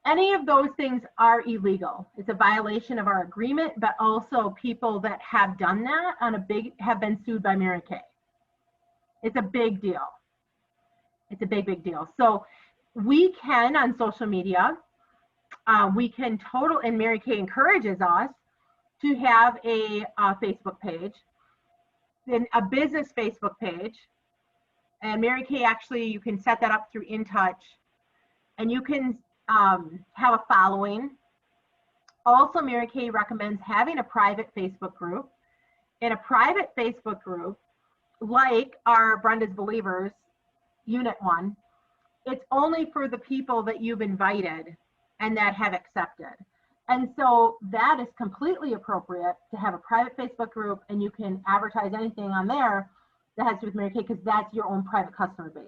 Any of those things are illegal. It's a violation of our agreement, but also people that have done that have been sued by Mary Kay. It's a big deal. It's a big deal. So we can, on social media, and Mary Kay encourages us to have a Facebook page, then a business Facebook page. And Mary Kay, actually, you can set that up through In Touch, and you can have a following. Also, Mary Kay recommends having a private Facebook group. In a private Facebook group, like our Brenda's Believers Unit 1, it's only for the people that you've invited and that have accepted. And so that is completely appropriate to have a private Facebook group, and you can advertise anything on there that has to do with Mary Kay, because that's your own private customer base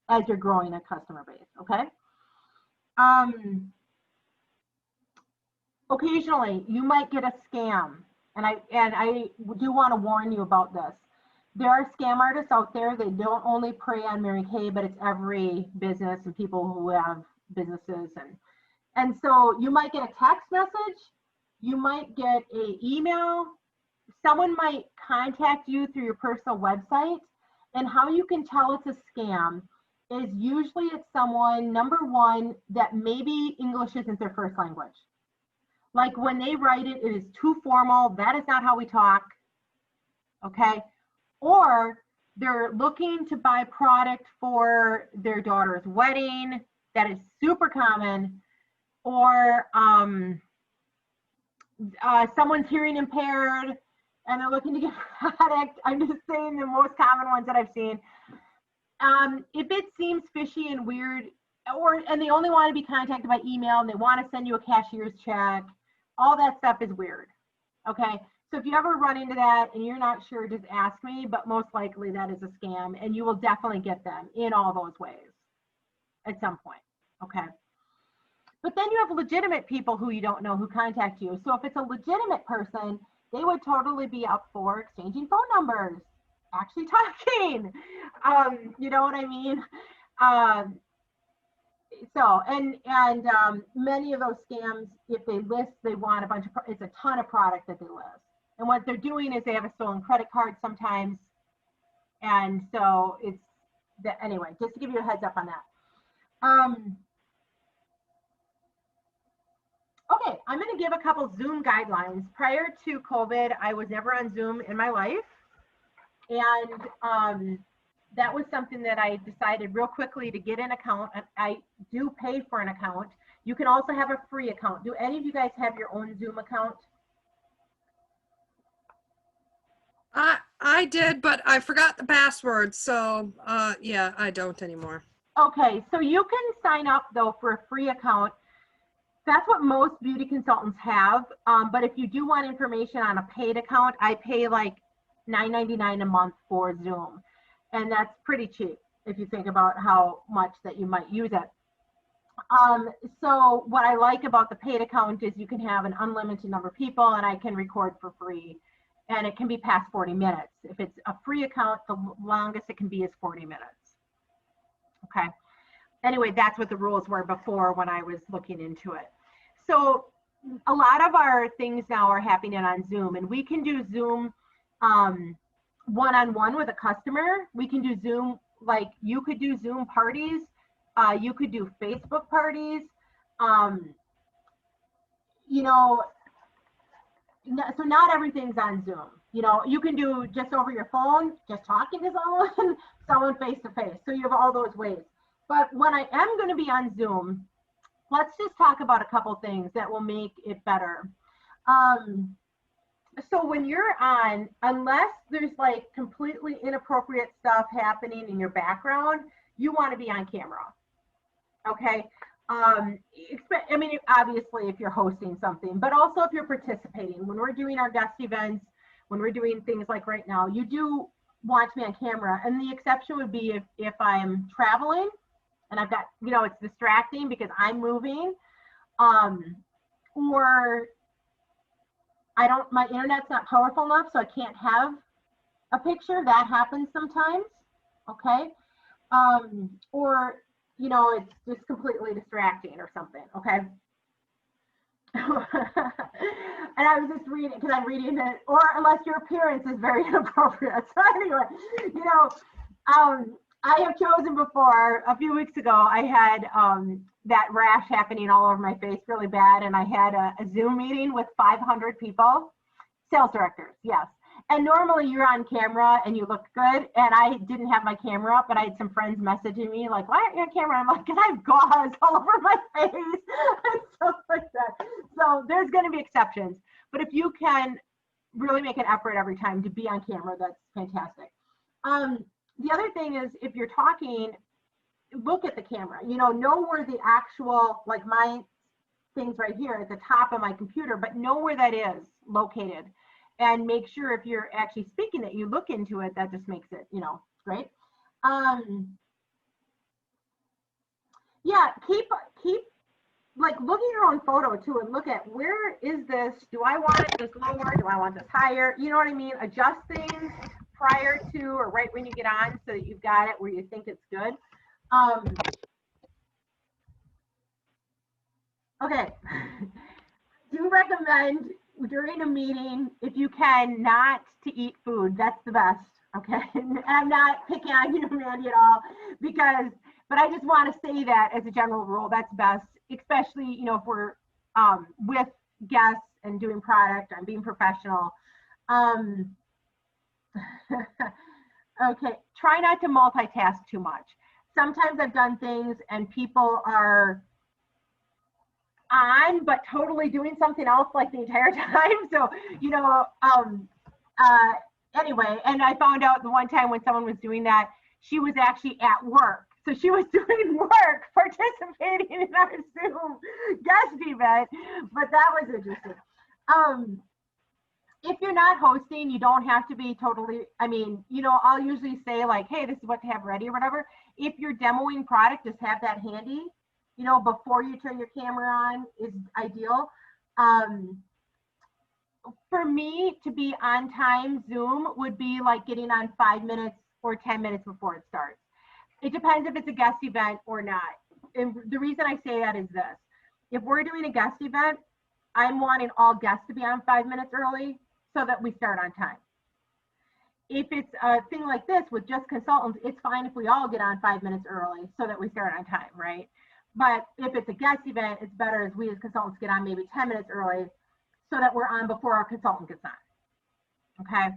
as you're growing a customer base, okay? Occasionally, you might get a scam, and I do want to warn you about this. There are scam artists out there that don't only prey on Mary Kay, but it's every business and people who have businesses. And so you might get a text message, you might get an email, someone might contact you through your personal website, and how you can tell it's a scam is usually it's someone, number one, that maybe English isn't their first language. Like when they write it, it is too formal. That is not how we talk, okay? Or they're looking to buy product for their daughter's wedding. That is super common. Or someone's hearing impaired and they're looking to get product. I'm just saying the most common ones that I've seen. If it seems fishy and weird, and they only want to be contacted by email and they want to send you a cashier's check, all that stuff is weird, okay? So if you ever run into that and you're not sure, just ask me, but most likely that is a scam, and you will definitely get them in all those ways at some point, okay? But then you have legitimate people who you don't know who contact you. So if it's a legitimate person, they would totally be up for exchanging phone numbers, actually talking. You know what I mean? Many of those scams, if they list, they want a bunch of, it's a ton of product that they list. And what they're doing is they have a stolen credit card sometimes. And so it's, anyway, just to give you a heads up on that. Okay, I'm going to give a couple Zoom guidelines. Prior to COVID, I was never on Zoom in my life. And that was something that I decided real quickly to get an account. I do pay for an account. You can also have a free account. Do any of you guys have your own Zoom account? I did, but I forgot the password. So yeah, I don't anymore. Okay, so you can sign up though for a free account. That's what most beauty consultants have. But if you do want information on a paid account, I pay like $9.99 a month for Zoom. And that's pretty cheap if you think about how much that you might use it. So what I like about the paid account is you can have an unlimited number of people, and I can record for free. And it can be past 40 minutes. If it's a free account, the longest it can be is 40 minutes. Okay. Anyway, that's what the rules were before when I was looking into it. So a lot of our things now are happening on Zoom, and we can do Zoom one-on-one with a customer. We can do Zoom, like you could do Zoom parties. You could do Facebook parties. You know, so not everything's on Zoom. You know, you can do just over your phone, just talking to someone face to face. So you have all those ways. But when I am going to be on Zoom, let's just talk about a couple things that will make it better. So when you're on, unless there's like completely inappropriate stuff happening in your background, you want to be on camera. Okay. I mean, obviously if you're hosting something, but also if you're participating, when we're doing our guest events, when we're doing things like right now, you do want to be on camera. And the exception would be if I'm traveling and I've got, you know, it's distracting because I'm moving, or my internet's not powerful enough, so I can't have a picture. That happens sometimes. Okay. Or, you know, it's just completely distracting or something, okay? And I was just reading, because I'm reading it, or unless your appearance is very inappropriate. So anyway, you know, I have chosen before, a few weeks ago, I had that rash happening all over my face really bad, and I had a Zoom meeting with 500 people, sales directors, yes. And normally you're on camera and you look good, and I didn't have my camera up, but I had some friends messaging me like, why aren't you on camera? I'm like, because I have gauze all over my face and stuff like that. So there's going to be exceptions, but if you can really make an effort every time to be on camera, that's fantastic. The other thing is if you're talking, look at the camera, you know where the actual, like my things right here at the top of my computer, but know where that is located, and make sure if you're actually speaking that you look into it. That just makes it, great. Yeah, keep like look at your own photo too, and look at where is this, do I want it this lower, do I want this higher, you know what I mean? Adjust things prior to or right when you get on so that you've got it where you think it's good. Okay. Do recommend during a meeting, if you can, not to eat food. That's the best. Okay. And I'm not picking on you, Mandy, at all, but I just want to say that as a general rule, that's best, especially, if we're with guests and doing product, I'm being professional. Okay. Try not to multitask too much. Sometimes I've done things and people are on but totally doing something else like the entire time. So anyway, and I found out the one time when someone was doing that, she was actually at work, so she was doing work participating in our Zoom guest event, but that was interesting. If you're not hosting, you don't have to be totally, I'll usually say like, hey, this is what to have ready or whatever. If you're demoing product, just have that handy, before you turn your camera on is ideal. For me to be on time, Zoom would be like getting on 5 minutes or 10 minutes before it starts. It depends if it's a guest event or not. And the reason I say that is this. If we're doing a guest event, I'm wanting all guests to be on 5 minutes early so that we start on time. If it's a thing like this with just consultants, it's fine if we all get on 5 minutes early so that we start on time, right? But if it's a guest event, it's better as we as consultants get on maybe 10 minutes early so that we're on before our consultant gets on, okay?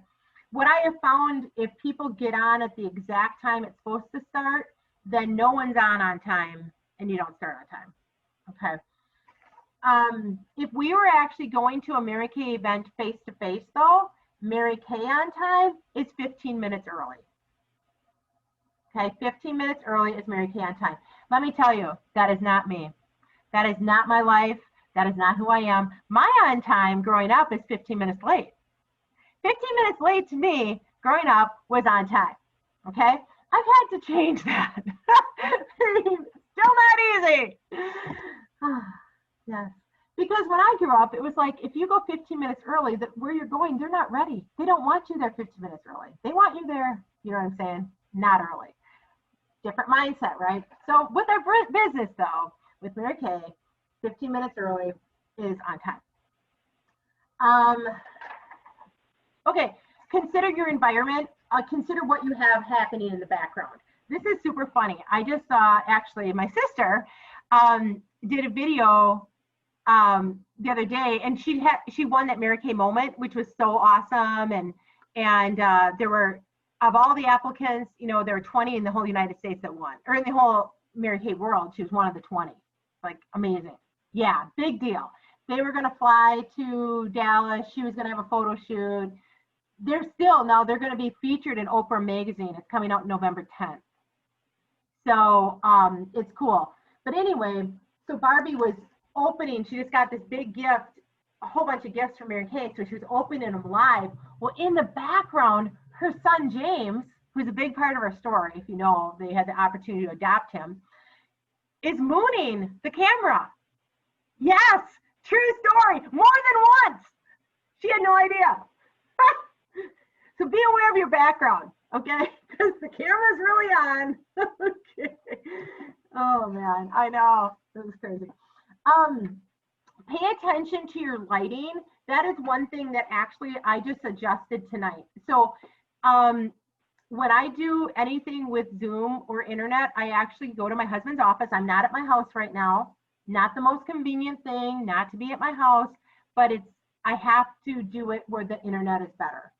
What I have found, if people get on at the exact time it's supposed to start, then no one's on time and you don't start on time, okay? If we were actually going to a Mary Kay event face-to-face though, Mary Kay on time is 15 minutes early. Okay, 15 minutes early is Mary Kay on time. Let me tell you, that is not me. That is not my life. That is not who I am. My on time growing up is 15 minutes late. 15 minutes late to me growing up was on time. Okay, I've had to change that. Still not easy. Yes. Because when I grew up, it was like, if you go 15 minutes early, that where you're going, they're not ready. They don't want you there 15 minutes early. They want you there, you know what I'm saying? Not early. Different mindset, right? So with our business though, with Mary Kay, 15 minutes early is on time. Okay, consider your environment. Consider what you have happening in the background. This is super funny. I just saw, actually, my sister did a video the other day, and she won that Mary Kay moment, which was so awesome. And there were, of all the applicants, there were 20 in the whole United States that won, or in the whole Mary Kay world. She was one of the 20. Like, amazing. Yeah, big deal. They were going to fly to Dallas. She was going to have a photo shoot. They're going to be featured in Oprah magazine. It's coming out November 10th. So it's cool. But anyway, so Barbie was opening, she just got this big gift, a whole bunch of gifts from Mary Kay, so she was opening them live. Well, in the background, her son James, who's a big part of our story, if you know, they had the opportunity to adopt him, is mooning the camera. Yes, true story, more than once. She had no idea. So be aware of your background, okay? Because the camera's really on. Okay. Oh man, I know, that was crazy. Pay attention to your lighting. That is one thing that actually I just adjusted tonight. So when I do anything with Zoom or internet, I actually go to my husband's office. I'm not at my house right now. Not the most convenient thing, not to be at my house, but I have to do it where the internet is better.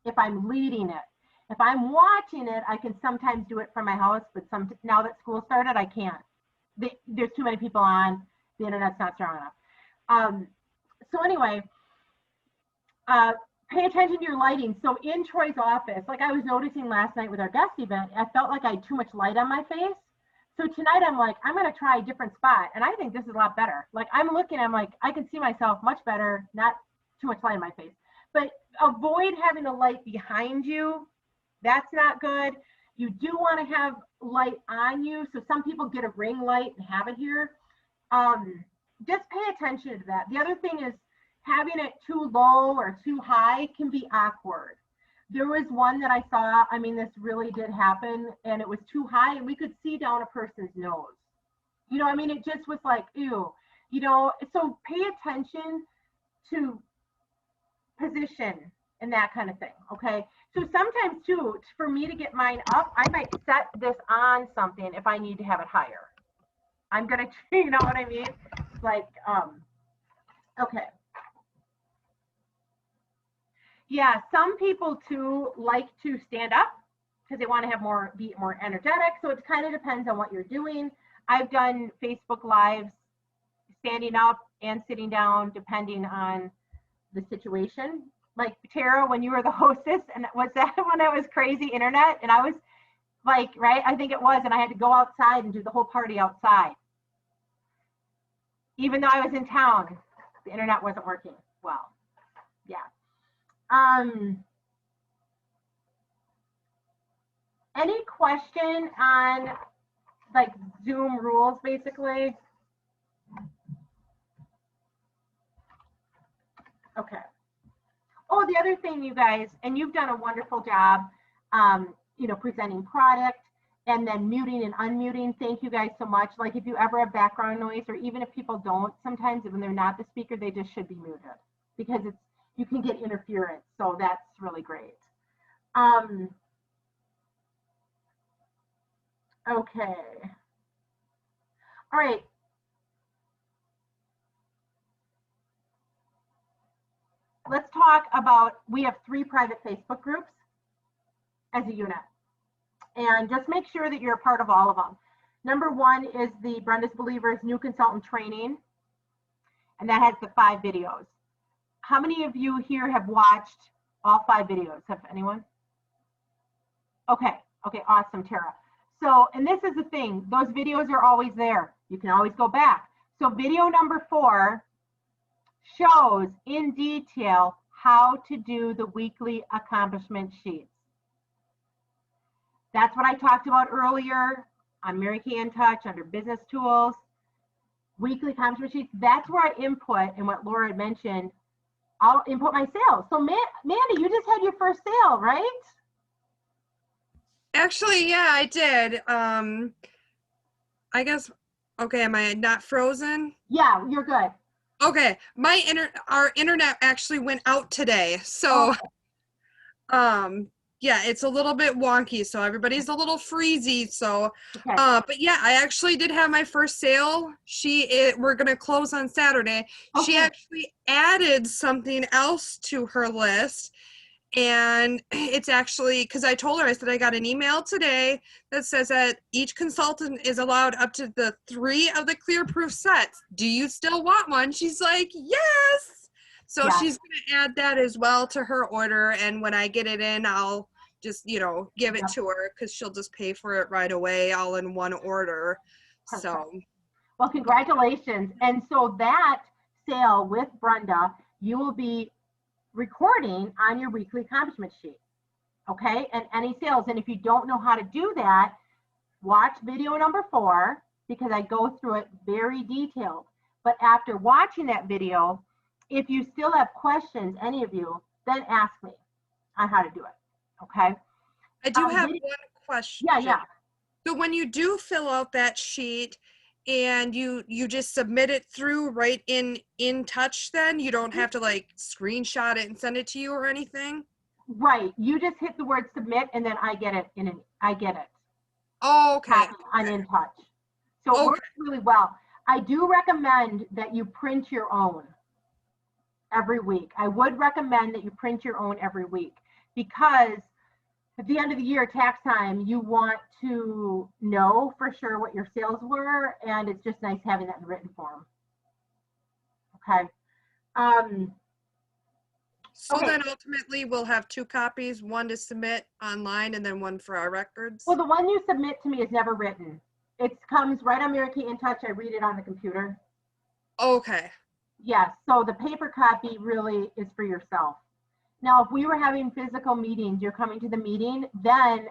If I'm leading it. If I'm watching it, I can sometimes do it from my house, but now that school started, I can't. There's too many people on, the internet's not strong enough. So anyway, pay pay attention to your lighting. So in Troy's office, like I was noticing last night with our guest event, I felt like I had too much light on my face. So tonight I'm like, I'm going to try a different spot. And I think this is a lot better. Like I'm looking, I'm like, I can see myself much better, not too much light on my face. But avoid having a light behind you. That's not good. You do want to have light on you. So some people get a ring light and have it here. Just pay attention to that. The other thing is having it too low or too high can be awkward. There was one that I saw, I mean, this really did happen, and it was too high and we could see down a person's nose. You know, I mean, it just was like, ew, you know, so pay attention to position and that kind of thing, okay? So sometimes too, for me to get mine up, I might set this on something if I need to have it higher. I'm gonna, you know what I mean? Like, okay. Yeah, some people too like to stand up because they want to have be more energetic. So it kind of depends on what you're doing. I've done Facebook Lives standing up and sitting down depending on the situation. Like Tara, when you were the hostess, and was that when it was crazy internet? And I was like, right, I think it was, and I had to go outside and do the whole party outside. Even though I was in town, the internet wasn't working well. Yeah. Any question on like Zoom rules, basically? Okay. Oh, the other thing, you guys, and you've done a wonderful job, you know, presenting product and then muting and unmuting. Thank you guys so much. Like if you ever have background noise, or even if people don't, sometimes when they're not the speaker, they just should be muted because you can get interference. So that's really great. Okay. All right. Let's talk about, we have 3 private Facebook groups as a unit. And just make sure that you're a part of all of them. Number 1 is the Brenda's Believers New Consultant Training. And that has the 5 videos. How many of you here have watched all 5 videos? Have anyone? Okay, awesome, Tara. So, and this is the thing, those videos are always there. You can always go back. So video number 4 shows in detail how to do the weekly accomplishment sheets. That's what I talked about earlier on Mary Kay in Touch under business tools, weekly accomplishment sheets. That's where I input, and what Laura had mentioned, I'll input my sales. So Mandy, you just had your first sale, right? Actually, yeah, I did. I guess, okay, am I not frozen? Yeah, you're good. Okay, our internet actually went out today. So, yeah, it's a little bit wonky, so everybody's a little freezy. So, Okay. but yeah, I actually did have my first sale. We're gonna close on Saturday. Okay. She actually added something else to her list, and it's actually because I told her, I said I got an email today that says that each consultant is allowed up to the 3 of the clear proof sets. Do you still want one? She's like, yes. So Yeah. she's gonna add that as well to her order, and when I get it in, I'll just, you know, give it to her because she'll just pay for it right away, all in one order. Perfect. So, well, congratulations. And so that sale with Brenda, you will be recording on your weekly accomplishment sheet. Okay, and any sales. And if you don't know how to do that, watch video number 4 because I go through it very detailed. But after watching that video, if you still have questions, any of you, then ask me on how to do it. Okay. I do have one question. Yeah. So when you do fill out that sheet and you just submit it through right in Touch, then you don't have to like screenshot it and send it to you or anything? Right. You just hit the word submit and then I get it Oh, okay. on In Touch. So it works really well. I do recommend that you print your own every week. I would recommend that you print your own every week because at the end of the year, tax time, you want to know for sure what your sales were, and it's just nice having that in written form. Okay. So Okay. then ultimately we'll have 2 copies, one to submit online and then one for our records. Well, the one you submit to me is never written. It comes right on Mary Kay In Touch. I read it on the computer. Okay. Yes, so the paper copy really is for yourself. Now, if we were having physical meetings, you're coming to the meeting, then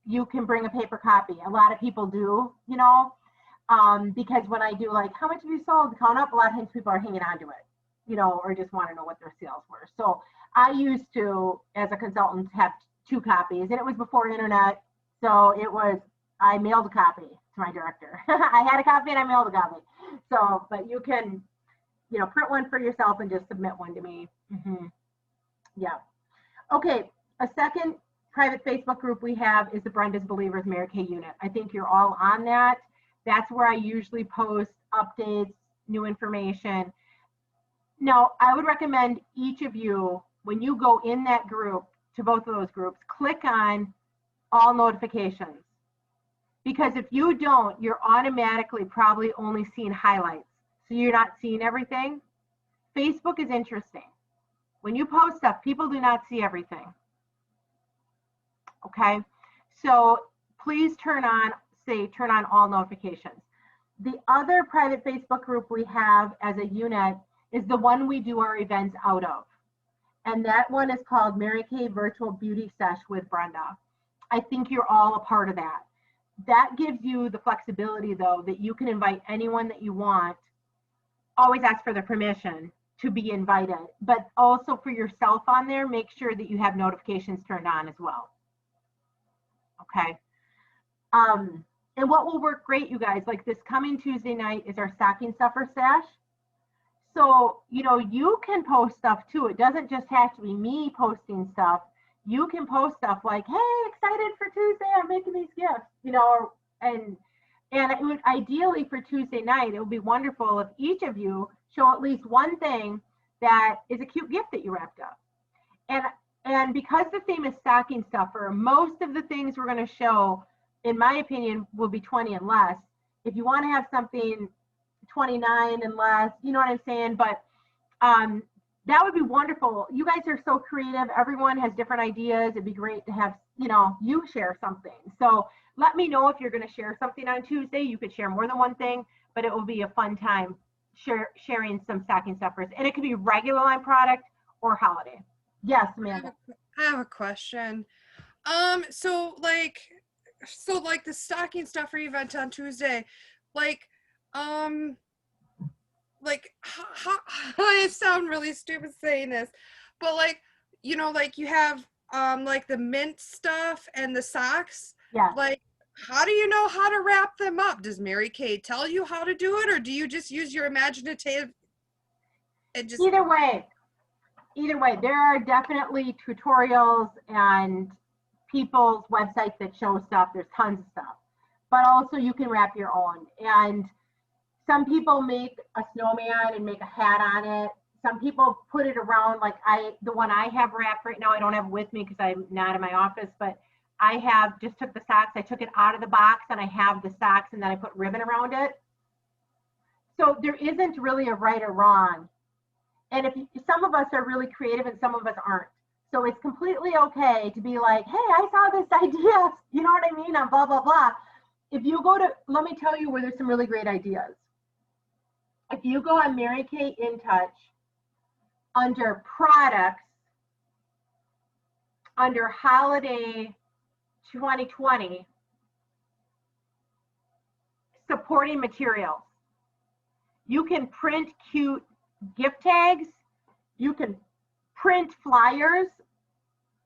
you can bring a paper copy. A lot of people do, you know, because when I do like, how much have you sold? Count up, a lot of times people are hanging on to it, you know, or just want to know what their sales were. So I used to, as a consultant, have 2 copies, and it was before internet. So it was, I mailed a copy to my director. I had a copy and I mailed a copy. So, but you can, you know, print one for yourself and just submit one to me. Yeah. Okay. A second private Facebook group we have is the Brenda's Believers Mary Kay unit. I think you're all on that. That's where I usually post updates, new information. Now, I would recommend each of you, when you go in that group, to both of those groups, click on all notifications. Because if you don't, you're automatically probably only seeing highlights. So you're not seeing everything. Facebook is interesting. When you post stuff, people do not see everything. Okay? So please turn on all notifications. The other private Facebook group we have as a unit is the one we do our events out of. And that one is called Mary Kay Virtual Beauty Sesh with Brenda. I think you're all a part of that. That gives you the flexibility, though, that you can invite anyone that you want. Always ask for their permission to be invited, but also for yourself on there, make sure that you have notifications turned on as well. Okay. And what will work great, you guys, like this coming Tuesday night is our stocking stuffer stash. So, you know, you can post stuff too. It doesn't just have to be me posting stuff. You can post stuff like, hey, excited for Tuesday, I'm making these gifts, you know, and it would ideally for Tuesday night, it would be wonderful if each of you show at least one thing that is a cute gift that you wrapped up. And because the theme is stocking stuffer, most of the things we're going to show, in my opinion, will be 20 and less. If you want to have something 29 and less, you know what I'm saying? But that would be wonderful. You guys are so creative. Everyone has different ideas. It'd be great to have, you know, you share something. So let me know if you're going to share something on Tuesday. You could share more than one thing, but it will be a fun time sharing some stocking stuffers. And it could be regular line product or holiday. Yes, Amanda. I have a question. So like the stocking stuffer event on Tuesday, how I sound really stupid saying this, but like, you know, like you have like the mint stuff and the socks. Yeah. Like, how do you know how to wrap them up? Does Mary Kay tell you how to do it, or do you just use your imaginative and just Either way, there are definitely tutorials and people's websites that show stuff. There's tons of stuff, but also you can wrap your own. And some people make a snowman and make a hat on it. Some people put it around, like the one I have wrapped right now, I don't have it with me because I'm not in my office, but I have just took the socks, I took it out of the box and I have the socks and then I put ribbon around it. So there isn't really a right or wrong. And some of us are really creative and some of us aren't. So it's completely okay to be like, hey, I saw this idea, you know what I mean, on blah, blah, blah. If you go to, let me tell you where there's some really great ideas. If you go on Mary Kay In Touch, under products, under holiday 2020, supporting materials, you can print cute gift tags. You can print flyers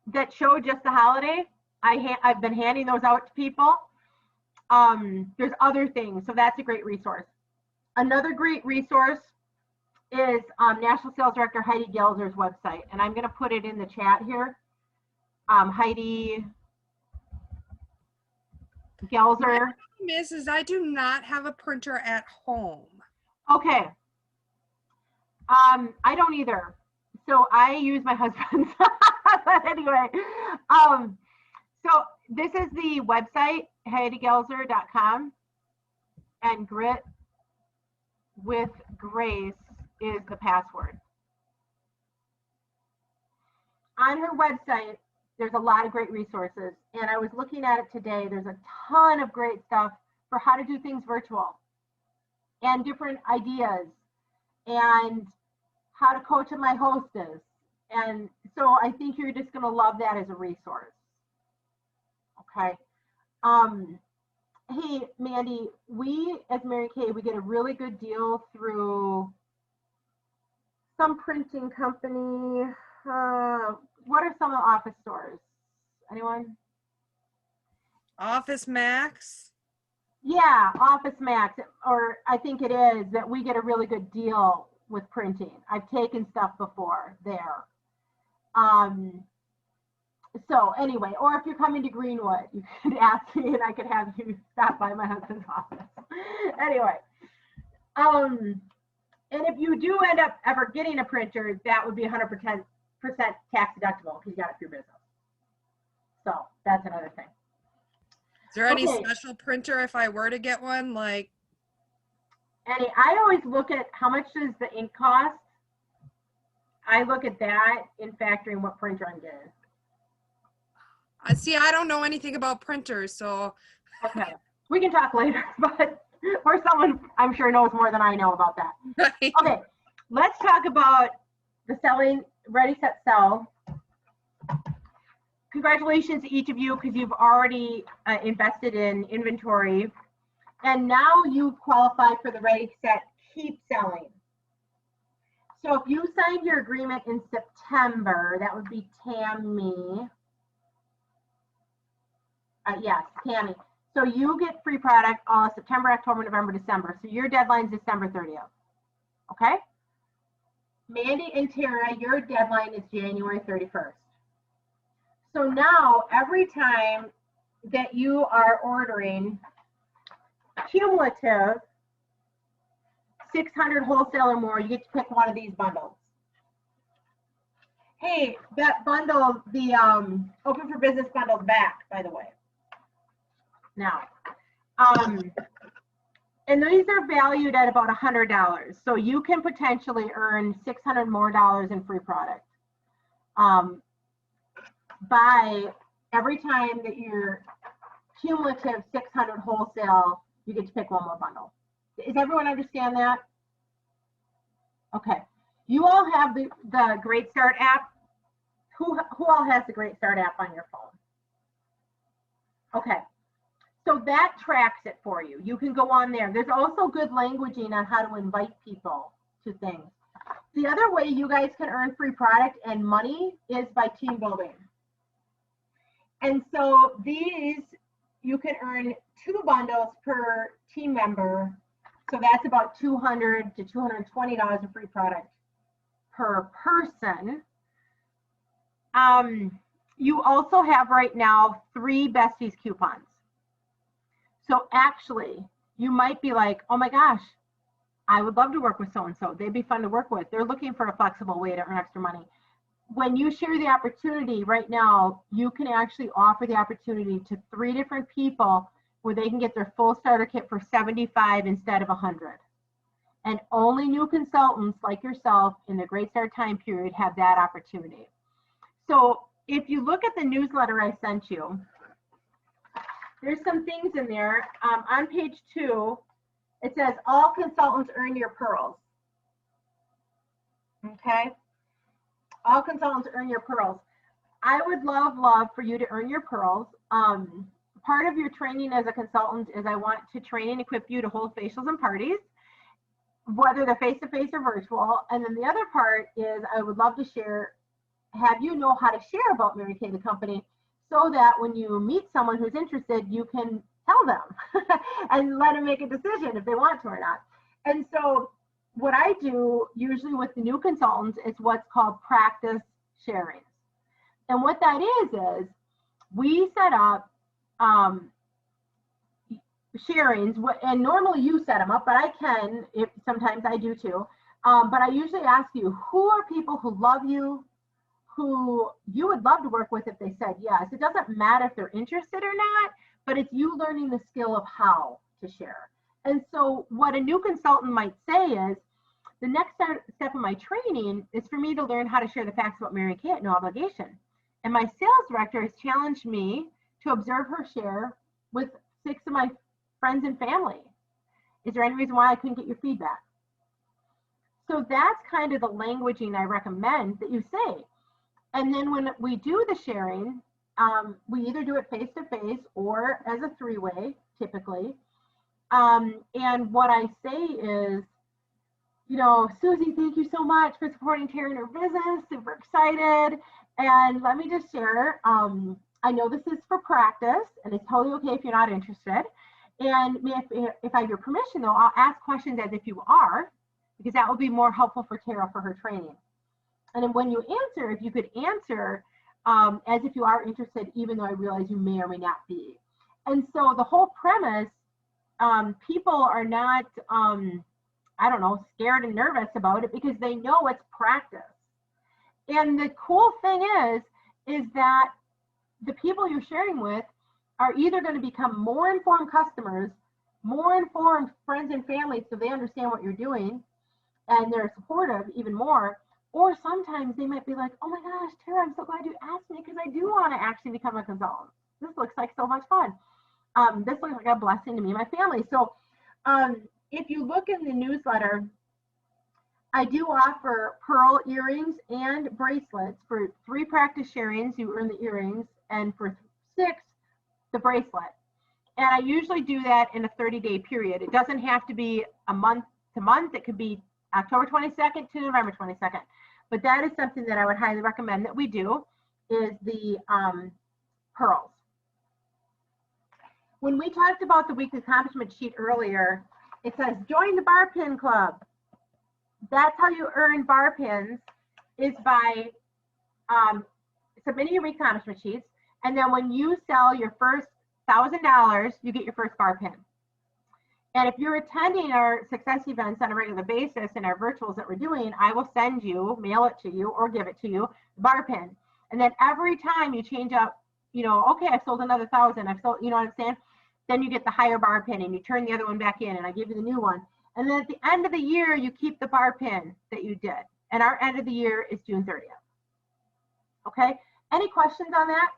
that show just the holiday. I've been handing those out to people. There's other things, so that's a great resource. Another great resource is National Sales Director Heidi Gelzer's website, and I'm going to put it in the chat here. Heidi Gelzer. Is I do not have a printer at home. Okay. I don't either. So I use my husband's. But anyway, so this is the website, HeidiGelzer.com, and Grit with Grace is the password. on her website, there's a lot of great resources. And I was looking at it today. There's a ton of great stuff for how to do things virtual and different ideas and how to coach at my hostess. And so I think you're just going to love that as a resource. Okay. Hey, Mandy, we as Mary Kay, we get a really good deal through some printing company. What are some of the office stores? Anyone? Office Max. Yeah, Office Max, or I think it is that we get a really good deal with printing. I've taken stuff before there. So anyway, or if you're coming to Greenwood, you could ask me and I could have you stop by my husband's office. Anyway, and if you do end up ever getting a printer, that would be 100% tax deductible because you got it through business. So that's another thing. Is there any Okay. special printer if I were to get one? Like, And I always look at how much does the ink cost. I look at that in factoring what printer I'm getting. see, I don't know anything about printers, so Okay, we can talk later, but or someone I'm sure knows more than I know about that. right. Okay, let's talk about the selling, Ready, Set, Sell. Congratulations to each of you because you've already invested in inventory. And now you qualify for the Ready, Set, Keep selling. So if you signed your agreement in September, that would be Tammy. Yes, Tammy. So you get free product all September, October, November, December. So your deadline is December 30th. Okay? Mandy and Tara, your deadline is January 31st. So now every time that you are ordering cumulative 600 wholesale or more, you get to pick one of these bundles. Hey, that bundle, the Open for Business bundle's back, by the way. Now, and these are valued at about $100. So you can potentially earn $600 more in free product. By every time that you're cumulative 600 wholesale, you get to pick one more bundle. Does everyone understand that? Okay. You all have the Great Start app. Who all has the Great Start app on your phone? Okay. So that tracks it for you. You can go on there. There's also good languaging on how to invite people to things. The other way you guys can earn free product and money is by team building. And so these, you can earn 2 bundles per team member. So that's about $200 to $220 of free product per person. You also have right now 3 Besties coupons. So actually, you might be like, oh my gosh, I would love to work with so-and-so. They'd be fun to work with. They're looking for a flexible way to earn extra money. When you share the opportunity right now, you can actually offer the opportunity to 3 different people where they can get their full starter kit for $75 instead of $100. And only new consultants like yourself in the Great Start time period have that opportunity. So if you look at the newsletter I sent you, there's some things in there. On page 2, it says all consultants earn your pearls. Okay? All consultants earn your pearls. I would love for you to earn your pearls. Part of your training as a consultant is I want to train and equip you to hold facials and parties, whether they're face-to-face or virtual. And then the other part is I would love to have you know how to share about Mary Kay, the company, so that when you meet someone who's interested, you can tell them and let them make a decision if they want to or not. And so what I do usually with the new consultants is what's called practice sharing. And what that is we set up sharings, and normally you set them up, but I can, if sometimes I do too. But I usually ask you, who are people who love you, who you would love to work with if they said yes? It doesn't matter if they're interested or not, but it's you learning the skill of how to share. And so what a new consultant might say is, The next step of my training is for me to learn how to share the facts about Mary Kay at no obligation. And my sales director has challenged me to observe her share with 6 of my friends and family. Is there any reason why I couldn't get your feedback? So that's kind of the languaging I recommend that you say. And then when we do the sharing, we either do it face-to-face or as a 3-way, typically. And what I say is, you know, Susie, thank you so much for supporting Tara in her business. Super excited. And let me just share, I know this is for practice, and it's totally okay if you're not interested. And if I have your permission, though, I'll ask questions as if you are, because that will be more helpful for Tara for her training. And then when you answer, if you could answer as if you are interested, even though I realize you may or may not be. And so the whole premise, people are not, I don't know, scared and nervous about it because they know it's practice. And the cool thing is that the people you're sharing with are either going to become more informed customers, more informed friends and family, so they understand what you're doing and they're supportive even more. Or sometimes they might be like, oh my gosh, Tara, I'm so glad you asked me because I do want to actually become a consultant. This looks like so much fun. This looks like a blessing to me and my family. So if you look in the newsletter, I do offer pearl earrings and bracelets. For 3 practice sharings, you earn the earrings, and for 6, the bracelet. And I usually do that in a 30-day period. It doesn't have to be a month to month. It could be October 22nd to November 22nd. But that is something that I would highly recommend that we do, is the pearls. When we talked about the weekly accomplishment sheet earlier, it says join the bar pin club. That's how you earn bar pins, is by submitting your weekly accomplishment sheets. And then when you sell your first $1,000, you get your first bar pin. And if you're attending our success events on a regular basis and our virtuals that we're doing, I will send you, mail it to you, or give it to you, the bar pin. And then every time you change up, you know, okay, I've sold another 1,000, I've sold, you know what I'm saying? Then you get the higher bar pin and you turn the other one back in and I give you the new one. And then at the end of the year, you keep the bar pin that you did. And our end of the year is June 30th. Okay, any questions on that?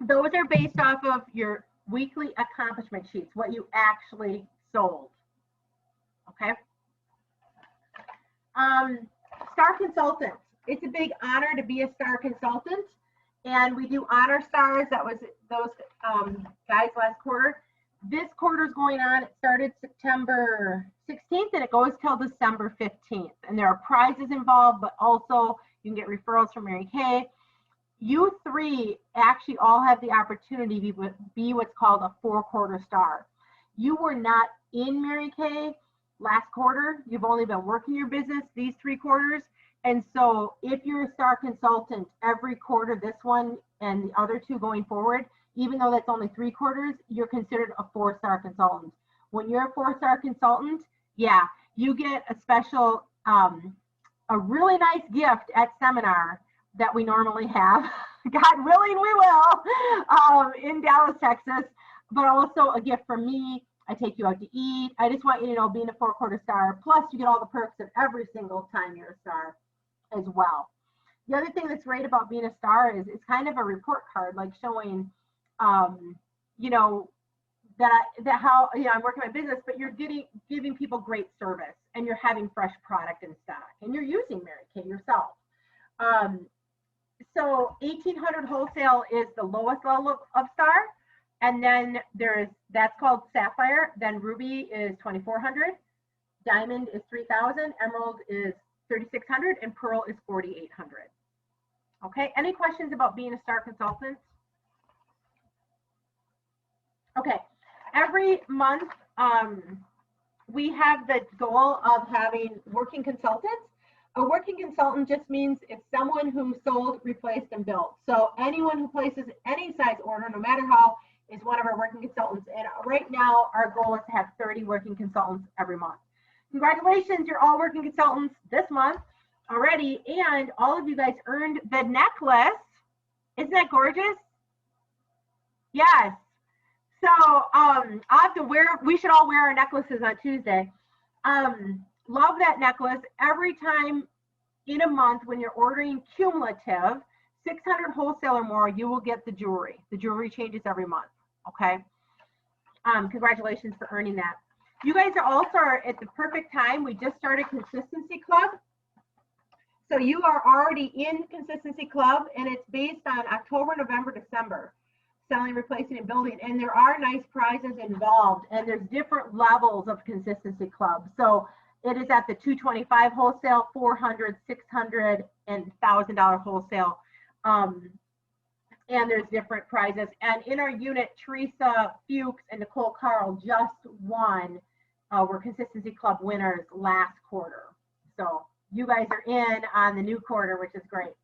Those are based off of your weekly accomplishment sheets, what you actually sold. Okay. Star consultant. It's a big honor to be a star consultant. And we do honor stars. That was those guys last quarter. This quarter is going on. It started September 16th and it goes till December 15th. And there are prizes involved, but also you can get referrals from Mary Kay. You 3 actually all have the opportunity to be what's called a 4-quarter star. You were not in Mary Kay last quarter. You've only been working your business these 3 quarters. And so if you're a star consultant every quarter, this one and the other 2 going forward, even though that's only 3 quarters, you're considered a 4-star consultant. When you're a 4-star consultant, yeah, you get a special, a really nice gift at seminar that we normally have. God willing, we will, in Dallas, Texas, but also a gift from me. I take you out to eat. I just want you to know, being a 4-quarter star, plus you get all the perks of every single time you're a star as well. The other thing that's great about being a star is it's kind of a report card, like showing, you know, that how, you know, I'm working my business, but you're giving people great service and you're having fresh product in stock and you're using Mary Kay yourself. So 1,800 wholesale is the lowest level of star. And then that's called Sapphire. Then Ruby is 2,400. Diamond is 3,000. Emerald is 3,600. And Pearl is 4,800. Okay, any questions about being a star consultant? Okay, every month we have the goal of having working consultants. A working consultant just means it's someone who sold, replaced, and built. So anyone who places any size order, no matter how, is one of our working consultants. And right now, our goal is to have 30 working consultants every month. Congratulations, you're all working consultants this month already. And all of you guys earned the necklace. Isn't that gorgeous? Yes. So I'll have to we should all wear our necklaces on Tuesday. Love that necklace. Every time in a month when you're ordering cumulative, 600 wholesale or more, you will get the jewelry. The jewelry changes every month, okay? Congratulations for earning that. You guys are also at the perfect time. We just started Consistency Club. So you are already in Consistency Club, and it's based on October, November, December, selling, replacing, and building. And there are nice prizes involved, and there's different levels of Consistency Club. So it is at the $225 wholesale, $400, $600, and $1,000 wholesale. And there's different prizes. And in our unit, Teresa Fuchs and Nicole Carl just won. Were Consistency Club winners last quarter. So you guys are in on the new quarter, which is great.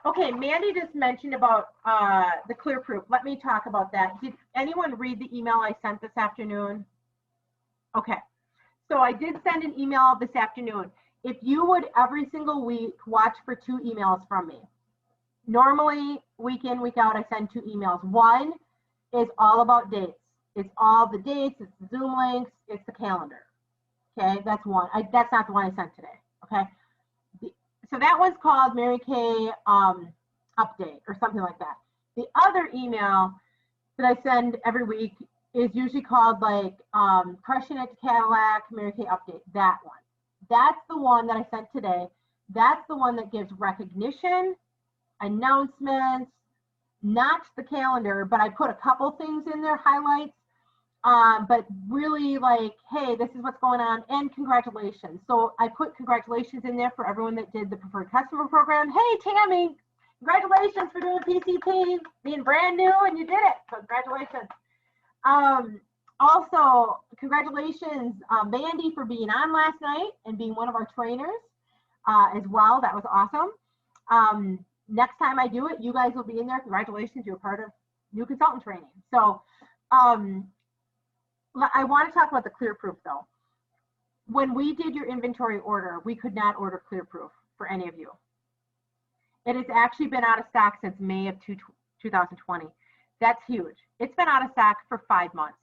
Okay, Mandy just mentioned about the Clearproof. Let me talk about that. Did anyone read the email I sent this afternoon? Okay, so I did send an email this afternoon. If you would every single week watch for 2 emails from me. Normally, week in, week out, I send 2 emails. One is all about dates. It's all the dates, it's the Zoom links, it's the calendar. Okay, that's one. That's not the one I sent today. Okay, so that one's called Mary Kay update or something like that. The other email that I send every week is usually called like Crushing It to Cadillac, Mary Kay update. That one. That's the one that I sent today. That's the one that gives recognition, announcements, not the calendar, but I put a couple things in there, highlights, but really like, hey, this is what's going on, and congratulations. So I put congratulations in there for everyone that did the preferred customer program. Hey, Tammy, congratulations for doing PCP, being brand new, and you did it. So congratulations. Also, congratulations, Mandy, for being on last night and being one of our trainers as well. That was awesome. Next time I do it, you guys will be in there. Congratulations, you're part of new consultant training. So I want to talk about the Clearproof though. When we did your inventory order, we could not order Clearproof for any of you. It has actually been out of stock since May of 2020. That's huge. It's been out of stock for 5 months.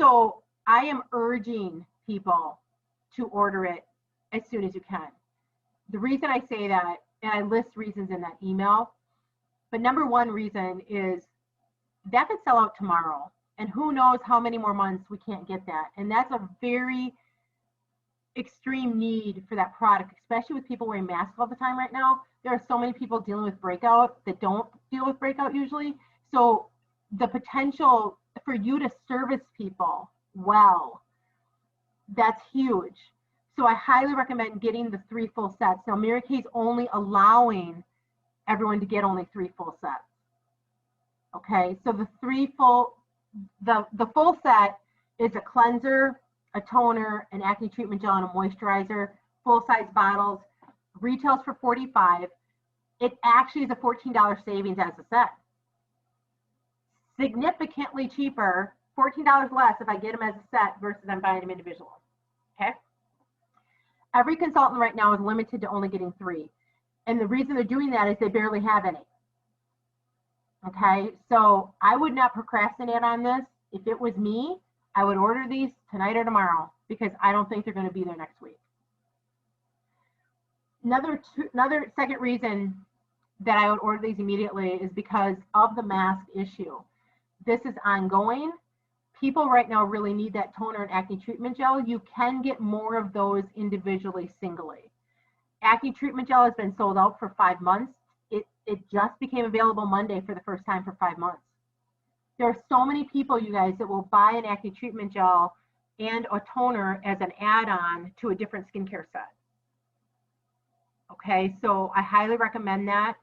So I am urging people to order it as soon as you can. The reason I say that, and I list reasons in that email, but number one reason is that could sell out tomorrow, and who knows how many more months we can't get that. And that's a very extreme need for that product, especially with people wearing masks all the time right now. There are so many people dealing with breakout that don't deal with breakout usually. So the potential for you to service people well, that's huge. So I highly recommend getting the 3 full sets. Now, Mary Kay's only allowing everyone to get only 3 full sets. Okay, so the 3 full, the full set is a cleanser, a toner, an acne treatment gel, and a moisturizer, full-size bottles. Retails for $45. It actually is a $14 savings as a set. Significantly cheaper, $14 less if I get them as a set versus I'm buying them individual. Okay. Every consultant right now is limited to only getting 3. And the reason they're doing that is they barely have any. Okay, so I would not procrastinate on this. If it was me, I would order these tonight or tomorrow because I don't think they're going to be there next week. Another second reason that I would order these immediately is because of the mask issue. This is ongoing. People right now really need that toner and acne treatment gel. You can get more of those individually, singly. Acne treatment gel has been sold out for 5 months. It just became available Monday for the first time for 5 months. There are so many people, you guys, that will buy an acne treatment gel and a toner as an add-on to a different skincare set. Okay, so I highly recommend that.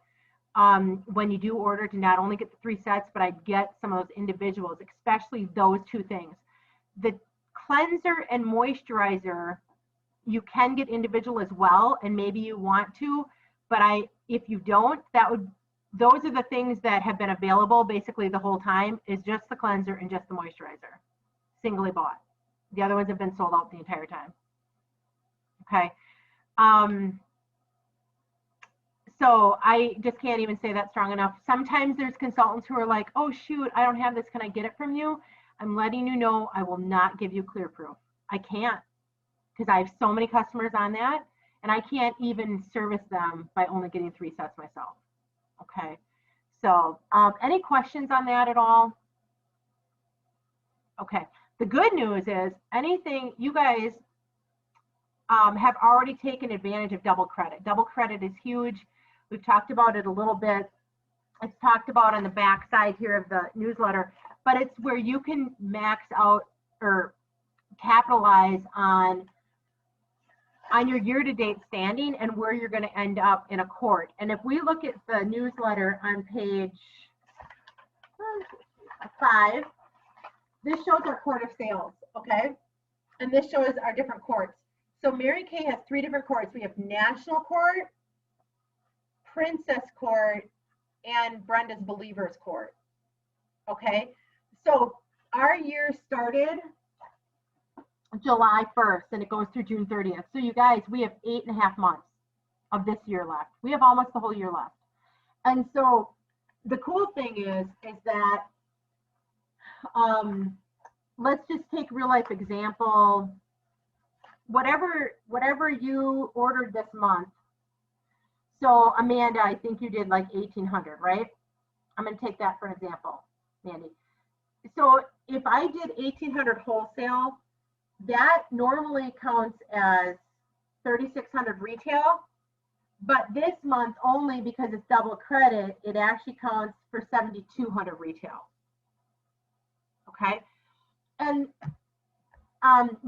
When you do order, to not only get the 3 sets, but I get some of those individuals, especially those 2 things. The cleanser and moisturizer, you can get individual as well, and maybe you want to, but if you don't, those are the things that have been available basically the whole time, is just the cleanser and just the moisturizer, singly bought. The other ones have been sold out the entire time. Okay. So I just can't even say that strong enough. Sometimes there's consultants who are like, oh shoot, I don't have this. Can I get it from you? I'm letting you know I will not give you clear proof. I can't, because I have so many customers on that, and I can't even service them by only getting 3 sets myself. Okay. So any questions on that at all? Okay. The good news is anything you guys have already taken advantage of double credit. Double credit is huge. We've talked about it a little bit. It's talked about on the back side here of the newsletter, but it's where you can max out or capitalize on your year-to-date standing and where you're going to end up in a court. And if we look at the newsletter on page 5, this shows our court of sales, okay? And this shows our different courts. So Mary Kay has 3 different courts. We have National Court, Princess Court, and Brenda's Believers Court, okay? So our year started July 1st and it goes through June 30th. So you guys, we have 8.5 months of this year left. We have almost the whole year left. And so the cool thing is that let's just take real life example. Whatever you ordered this month. So Amanda, I think you did like 1,800, right? I'm going to take that for example, Mandy. So if I did 1,800 wholesale, that normally counts as 3,600 retail, but this month only because it's double credit, it actually counts for 7,200 retail. Okay, and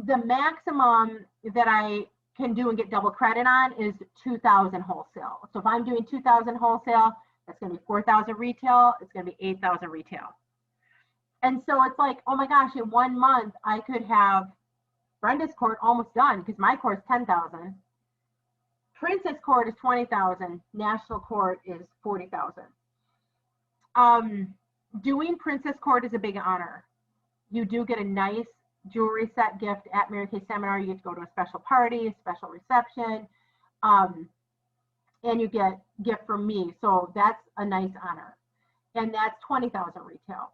the maximum that I can do and get double credit on is 2,000 wholesale. So if I'm doing 2,000 wholesale, that's going to be 4,000 retail. It's going to be 8,000 retail. And so it's like, oh my gosh, in 1 month I could have Brenda's court almost done because my court is 10,000. Princess Court is 20,000. National Court is 40,000. Doing Princess Court is a big honor. You do get a nice jewelry set gift at Mary Kay Seminar. You get to go to a special party, a special reception, and you get gift from me. So that's a nice honor. And that's 20,000 retail.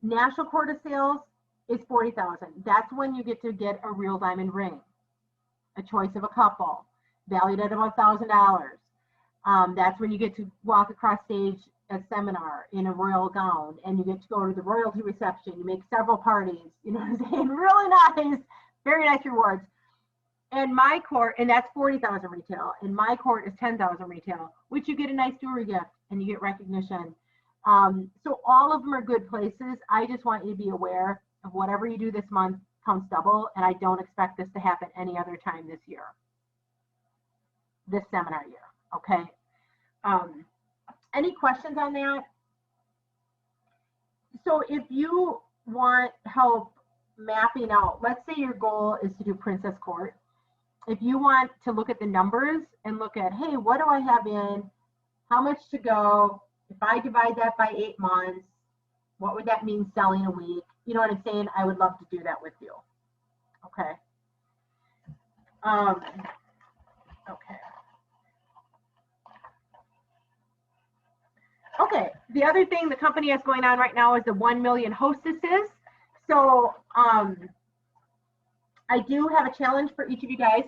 National Court of Sales is 40,000. That's when you get to get a real diamond ring, a choice of a couple, valued at about $1,000. That's when you get to walk across stage at seminar in a royal gown, and you get to go to the royalty reception. You make several parties, you know what I'm saying? Really nice, very nice rewards. And my court, and that's 40,000 retail, and my court is 10,000 retail, which you get a nice jewelry gift and you get recognition. So all of them are good places. I just want you to be aware of whatever you do this month counts double, and I don't expect this to happen any other time this year, this seminar year, okay? Any questions on that? So if you want help mapping out, let's say your goal is to do Princess Court. If you want to look at the numbers and look at, hey, what do I have in? How much to go? If I divide that by 8 months, what would that mean selling a week? You know what I'm saying? I would love to do that with you. Okay. Okay. Okay, the other thing the company has going on right now is the 1 million hostesses. So I do have a challenge for each of you guys.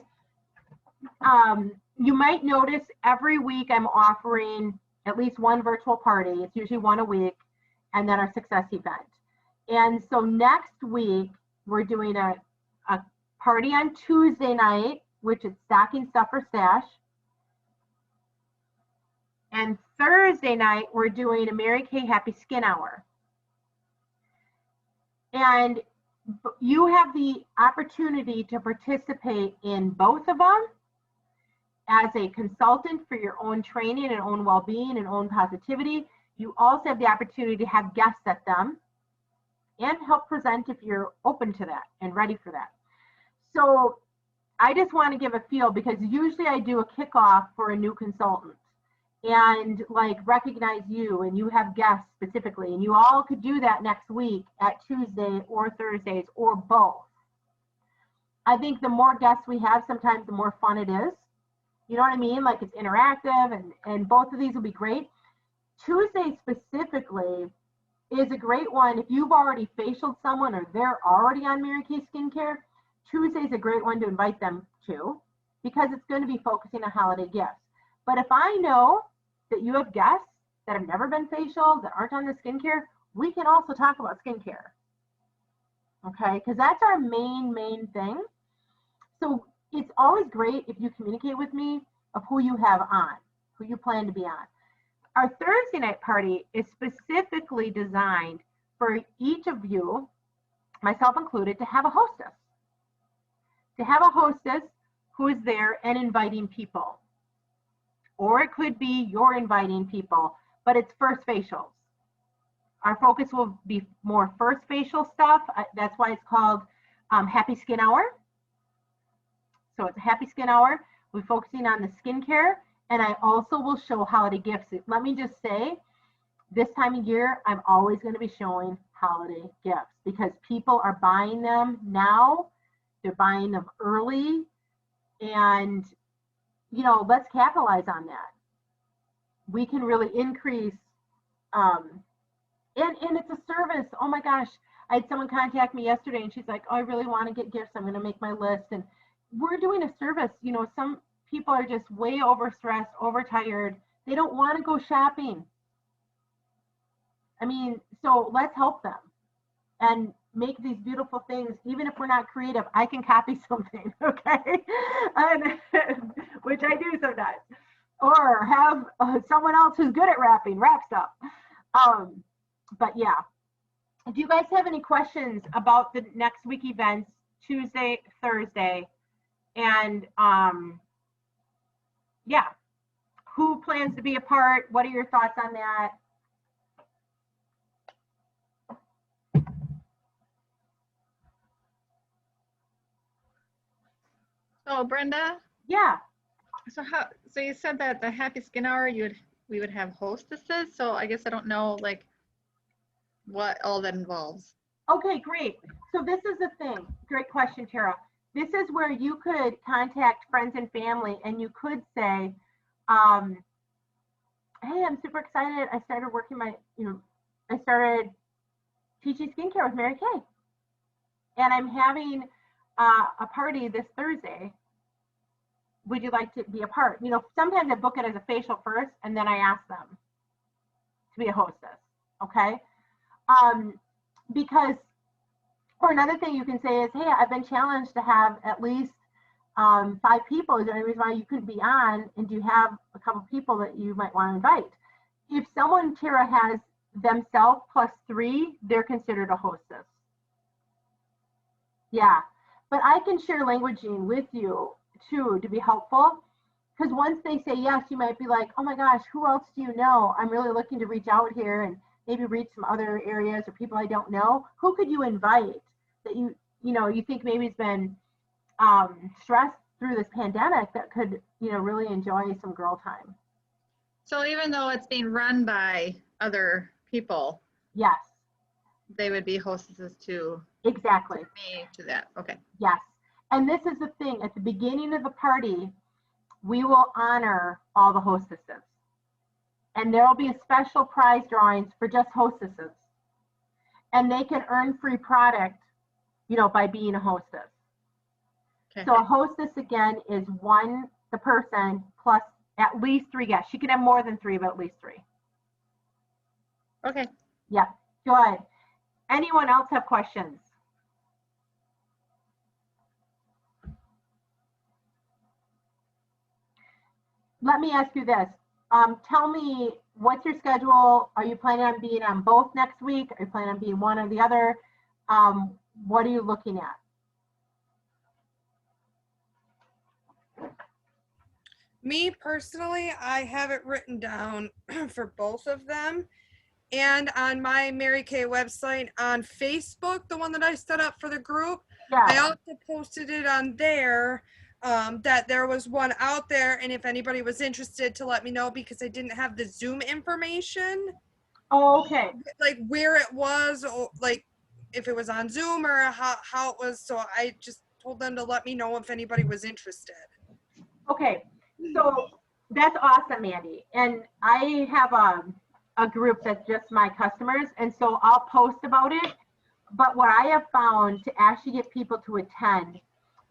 You might notice every week I'm offering at least one virtual party. It's usually one a week, and then our success event. And so next week, we're doing a party on Tuesday night, which is Stocking Stuffer Stash. And Thursday night, we're doing a Mary Kay Happy Skin Hour. And you have the opportunity to participate in both of them as a consultant for your own training and own well-being and own positivity. You also have the opportunity to have guests at them and help present if you're open to that and ready for that. So I just want to give a feel, because usually I do a kickoff for a new consultant and like recognize you, and you have guests specifically, and you all could do that next week at Tuesday or Thursdays or both. I think the more guests we have, sometimes the more fun it is. You know what I mean? Like it's interactive, and both of these will be great. Tuesday specifically is a great one. If you've already facialed someone or they're already on Mary Kay Skincare, Tuesday is a great one to invite them to because it's going to be focusing on holiday gifts. But if I know that you have guests that have never been facial, that aren't on the skincare, we can also talk about skincare. Okay, because that's our main thing. So it's always great if you communicate with me of who you have on, who you plan to be on. Our Thursday night party is specifically designed for each of you, myself included, to have a hostess. To have a hostess who is there and inviting people. Or it could be you're inviting people, but it's first facials. Our focus will be more first facial stuff. That's why it's called Happy Skin Hour. So it's a Happy Skin Hour. We're focusing on the skincare, and I also will show holiday gifts. Let me just say, this time of year, I'm always going to be showing holiday gifts because people are buying them now. They're buying them early, and you know, let's capitalize on that. We can really increase, and it's a service. Oh my gosh, I had someone contact me yesterday, and she's like, "Oh, I really want to get gifts. I'm going to make my list." And we're doing a service. You know, some people are just way overstressed, overtired. They don't want to go shopping. I mean, so let's help them and make these beautiful things. Even if we're not creative, I can copy something, okay? Which I do sometimes. Or have someone else who's good at wrap stuff. But yeah. Do you guys have any questions about the next week events, Tuesday, Thursday? And yeah, who plans to be a part? What are your thoughts on that? So Brenda, Yeah. so you said that the Happy Skin Hour, we would have hostesses. So I guess I don't know like what all that involves. Okay, great. So this is the thing. Great question, Tara. This is where you could contact friends and family and you could say, hey, I'm super excited. I started working I started teaching skincare with Mary Kay. And I'm having a party this Thursday. Would you like to be a part? You know, sometimes I book it as a facial first and then I ask them to be a hostess, okay? Because, or another thing you can say is, hey, I've been challenged to have at least 5 people. Is there any reason why you couldn't be on? And do you have a couple people that you might want to invite? If someone, Tara, has themselves plus 3, they're considered a hostess. Yeah, but I can share languaging with you too to be helpful. Because once they say yes, you might be like, oh my gosh, who else do you know? I'm really looking to reach out here and maybe reach some other areas or people I don't know. Who could you invite that you think maybe has been stressed through this pandemic that could, really enjoy some girl time? So even though it's being run by other people, Yes. they would be hostesses to Exactly. me to that. Okay. Yes. And this is the thing, at the beginning of the party, we will honor all the hostesses. And there will be a special prize drawings for just hostesses. And they can earn free product, by being a hostess. Okay. So a hostess, again, is the person plus at least 3 guests. She can have more than 3, but at least 3. Okay. Yep. Good. Anyone else have questions? Let me ask you this. Tell me, what's your schedule? Are you planning on being on both next week? Are you planning on being one or the other? What are you looking at? Me personally, I have it written down for both of them. And on my Mary Kay website on Facebook, the one that I set up for the group, I Yeah. also posted it on there that there was one out there. And if anybody was interested, to let me know, because I didn't have the Zoom information. Oh, okay. Like where it was, or like if it was on Zoom or how it was. So I just told them to let me know if anybody was interested. Okay. So that's awesome, Mandy. And I have a group that's just my customers, and so I'll post about it. But what I have found to actually get people to attend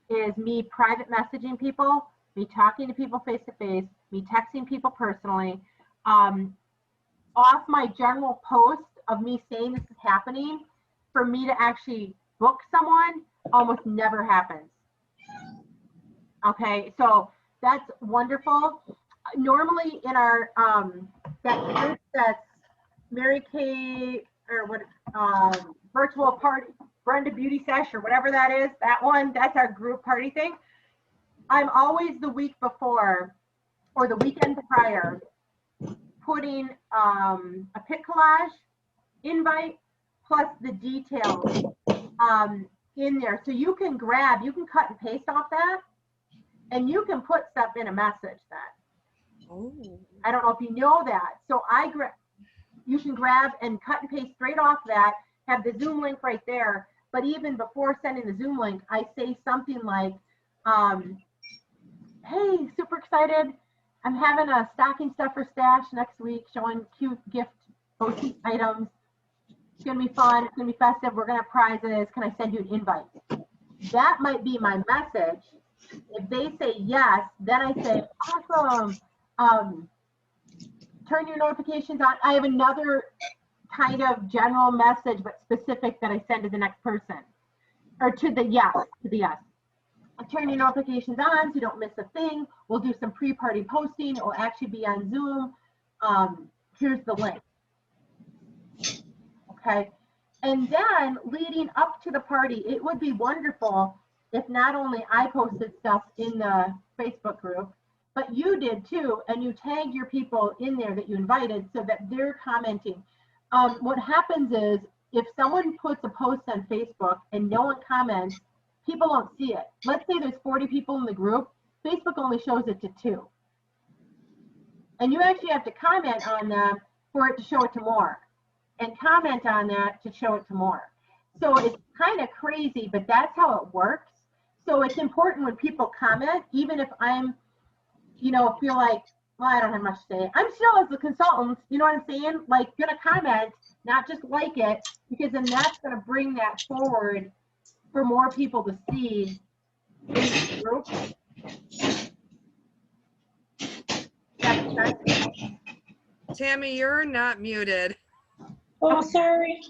is me private messaging people, me talking to people face to face, me texting people personally. Off my general post of me saying this is happening, for me to actually book someone almost never happens. Okay, so that's wonderful. Normally in our that group that's Mary Kay or what virtual party, Brenda Beauty Sesh or whatever that is, that one, that's our group party thing. I'm always the week before or the weekend prior putting a pic collage invite plus the details in there. So you can grab, you can cut and paste off that, and you can put stuff in a message then. Oh. I don't know if you know that. So you can grab and cut and paste straight off that, have the Zoom link right there. But even before sending the Zoom link, I say something like, hey, super excited. I'm having a stocking stuffer stash next week showing cute gift boutique items. It's going to be fun. It's going to be festive. We're going to have prizes. Can I send you an invite? That might be my message. If they say yes, then I say, awesome. Turn your notifications on. I have another kind of general message, but specific that I send to the next person or to the yes. Turn your notifications on so you don't miss a thing. We'll do some pre-party posting. It will actually be on Zoom. Here's the link. Okay. And then leading up to the party, it would be wonderful if not only I posted stuff in the Facebook group, but you did too, and you tag your people in there that you invited so that they're commenting. What happens is if someone puts a post on Facebook and no one comments, people don't see it. Let's say there's 40 people in the group, Facebook only shows it to 2. And you actually have to comment on them for it to show it to more, and comment on that to show it to more. So it's kind of crazy, but that's how it works. So it's important when people comment, even if I'm, feel like, well, I don't have much to say. I'm still, as a consultant, you know what I'm saying? Like, gonna comment, not just like it, because then that's gonna bring that forward for more people to see in the group. That makes sense? Tammy, you're not muted. Oh, sorry.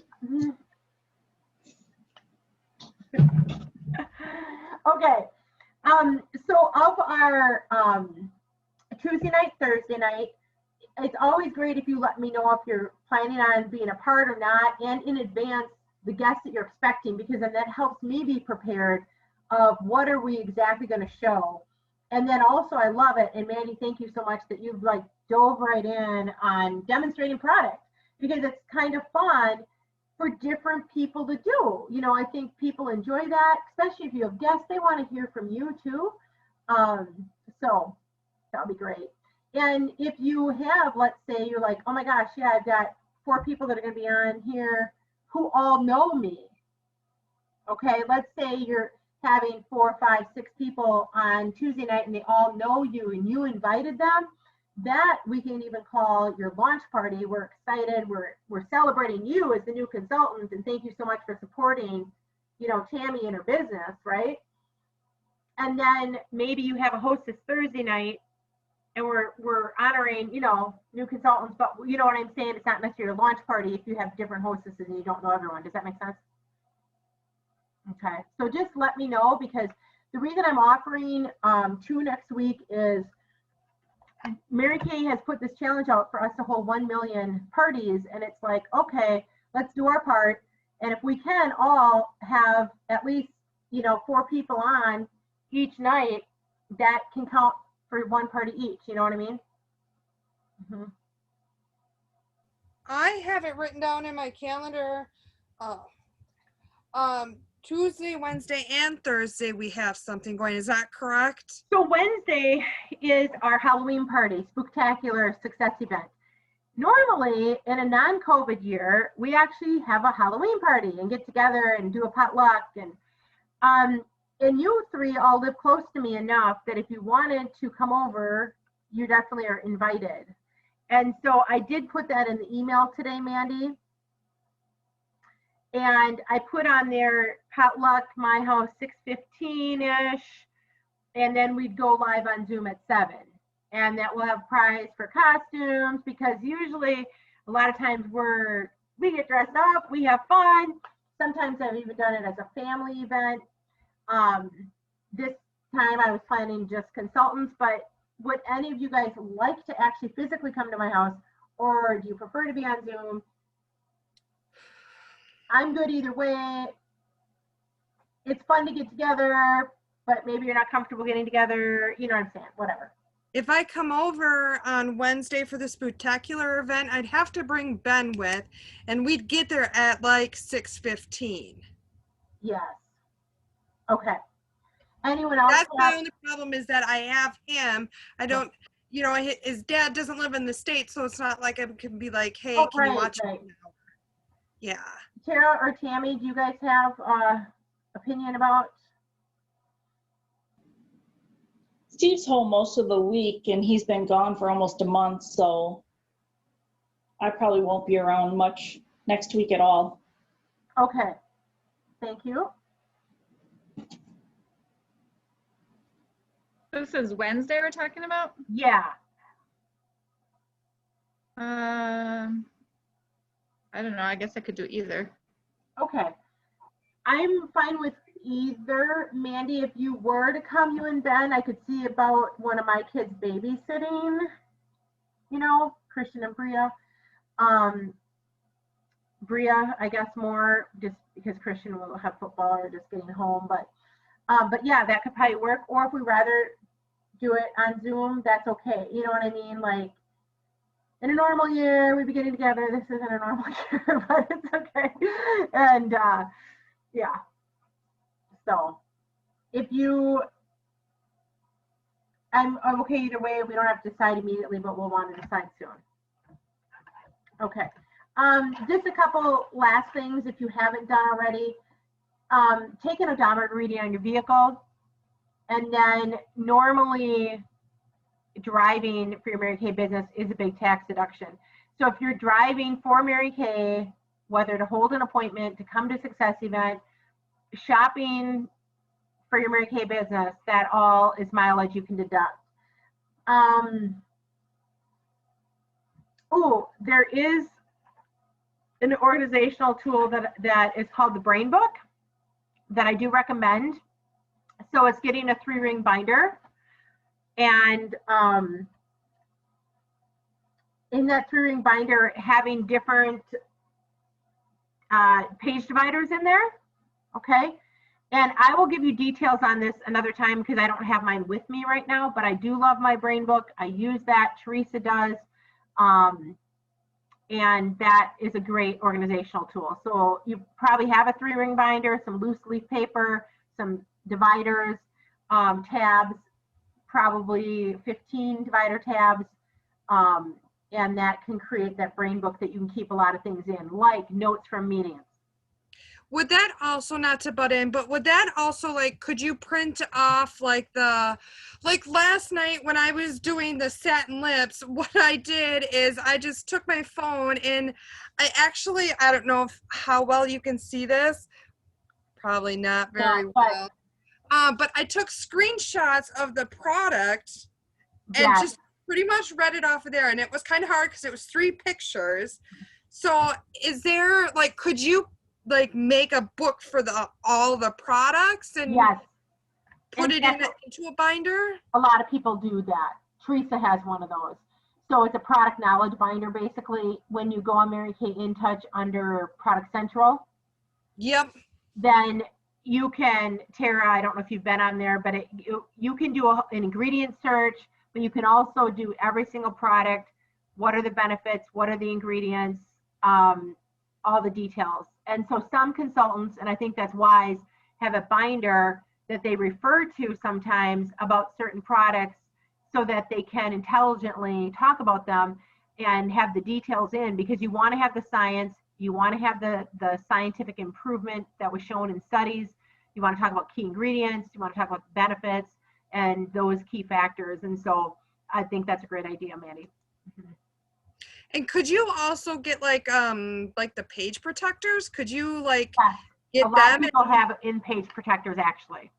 Okay. So of our Tuesday night, Thursday night, it's always great if you let me know if you're planning on being a part or not, and in advance the guests that you're expecting, because then that helps me be prepared of what are we exactly going to show. And then also I love it, and Mandy, thank you so much that you've like dove right in on demonstrating product, because it's kind of fun for different people to do. I think people enjoy that, especially if you have guests, they want to hear from you too. So that'll be great. And if you have, let's say you're like, oh my gosh, yeah, I've got 4 people that are going to be on here who all know me. Okay, let's say you're having 4, 5, 6 people on Tuesday night and they all know you and you invited them. That we can even call your launch party. We're excited. We're celebrating you as the new consultant, and thank you so much for supporting, Tammy in her business, right? And then maybe you have a hostess Thursday night, and we're honoring, new consultants, but you know what I'm saying? It's not necessarily a launch party if you have different hostesses and you don't know everyone. Does that make sense? Okay, so just let me know, because the reason I'm offering 2 next week is Mary Kay has put this challenge out for us to hold 1 million parties, and it's like, okay, let's do our part, and if we can all have at least 4 people on each night, that can count for 1 party each. You know what I mean? Mm-hmm. I have it written down in my calendar. Tuesday, Wednesday, and Thursday we have something going. Is that correct? So Wednesday is our Halloween party, Spooktacular Success event. Normally, in a non-COVID year, we actually have a Halloween party and get together and do a potluck. And And you three all live close to me enough that if you wanted to come over, you definitely are invited. And so I did put that in the email today, Mandy. And I put on there potluck, my house, 6:15-ish. And then we'd go live on Zoom at 7. And that will have prize for costumes, because usually a lot of times we get dressed up, we have fun. Sometimes I've even done it as a family event. This time I was planning just consultants, but would any of you guys like to actually physically come to my house, or do you prefer to be on Zoom? I'm good either way. It's fun to get together, but maybe you're not comfortable getting together. You know what I'm saying? Whatever. If I come over on Wednesday for the Spooktacular event, I'd have to bring Ben with, and we'd get there at like 6:15. Yes. Okay. Anyone else? That's the only problem, is that I have him. I don't, you know, his dad doesn't live in the States, so it's not like I can be like, hey, Oh, can you right, watch right. it now? Yeah. Tara or Tammy, do you guys have opinion about? Steve's home most of the week and he's been gone for almost a month, so I probably won't be around much next week at all. Okay. Thank you. This is Wednesday we're talking about? Yeah. I don't know. I guess I could do either. Okay. I'm fine with either. Mandy, if you were to come, you and Ben, I could see about one of my kids babysitting, you know, Christian and Bria. Bria, I guess more just because Christian will have football or just getting home, but yeah, that could probably work. Or if we rather do it on Zoom, that's okay. You know what I mean? Like, in a normal year, we'd be getting together. This isn't a normal year, but it's okay. And yeah. So if you, I'm okay either way. We don't have to decide immediately, but we'll want to decide soon. Okay. Just a couple last things if you haven't done already. Take an odometer reading on your vehicle, and then normally driving for your Mary Kay business is a big tax deduction. So if you're driving for Mary Kay, whether to hold an appointment, to come to a success event, shopping for your Mary Kay business, that all is mileage you can deduct. Oh, there is an organizational tool that is called the Brain Book that I do recommend. So it's getting a 3-ring binder, and in that 3-ring binder, having different page dividers in there. Okay. And I will give you details on this another time because I don't have mine with me right now, but I do love my Brain Book. I use that. Teresa does. And that is a great organizational tool. So you probably have a 3-ring binder, some loose leaf paper, some dividers, tabs, probably 15 divider tabs. And that can create that Brain Book that you can keep a lot of things in, like notes from meetings. Would that also, not to butt in, but would that also, like, could you print off like last night when I was doing the satin lips, what I did is I just took my phone and I don't know how well you can see this, probably not very well, but I took screenshots of the product and just pretty much read it off of there. And it was kind of hard because it was 3 pictures. So is there, like, could you like make a book for all the products and put it into a binder? A lot of people do that. Teresa has one of those. So it's a product knowledge binder, basically. When you go on Mary Kay In Touch under Product Central, then you can, Tara, I don't know if you've been on there, but you can do an ingredient search, but you can also do every single product. What are the benefits? What are the ingredients? All the details. And so some consultants, and I think that's wise, have a binder that they refer to sometimes about certain products so that they can intelligently talk about them and have the details in, because you want to have the science, you want to have the scientific improvement that was shown in studies, You want to talk about key ingredients, you want to talk about benefits and those key factors. And so I think that's a great idea, Mandy. And could you also get like the page protectors? Could you like Yes. get A lot of them? people have in-page protectors actually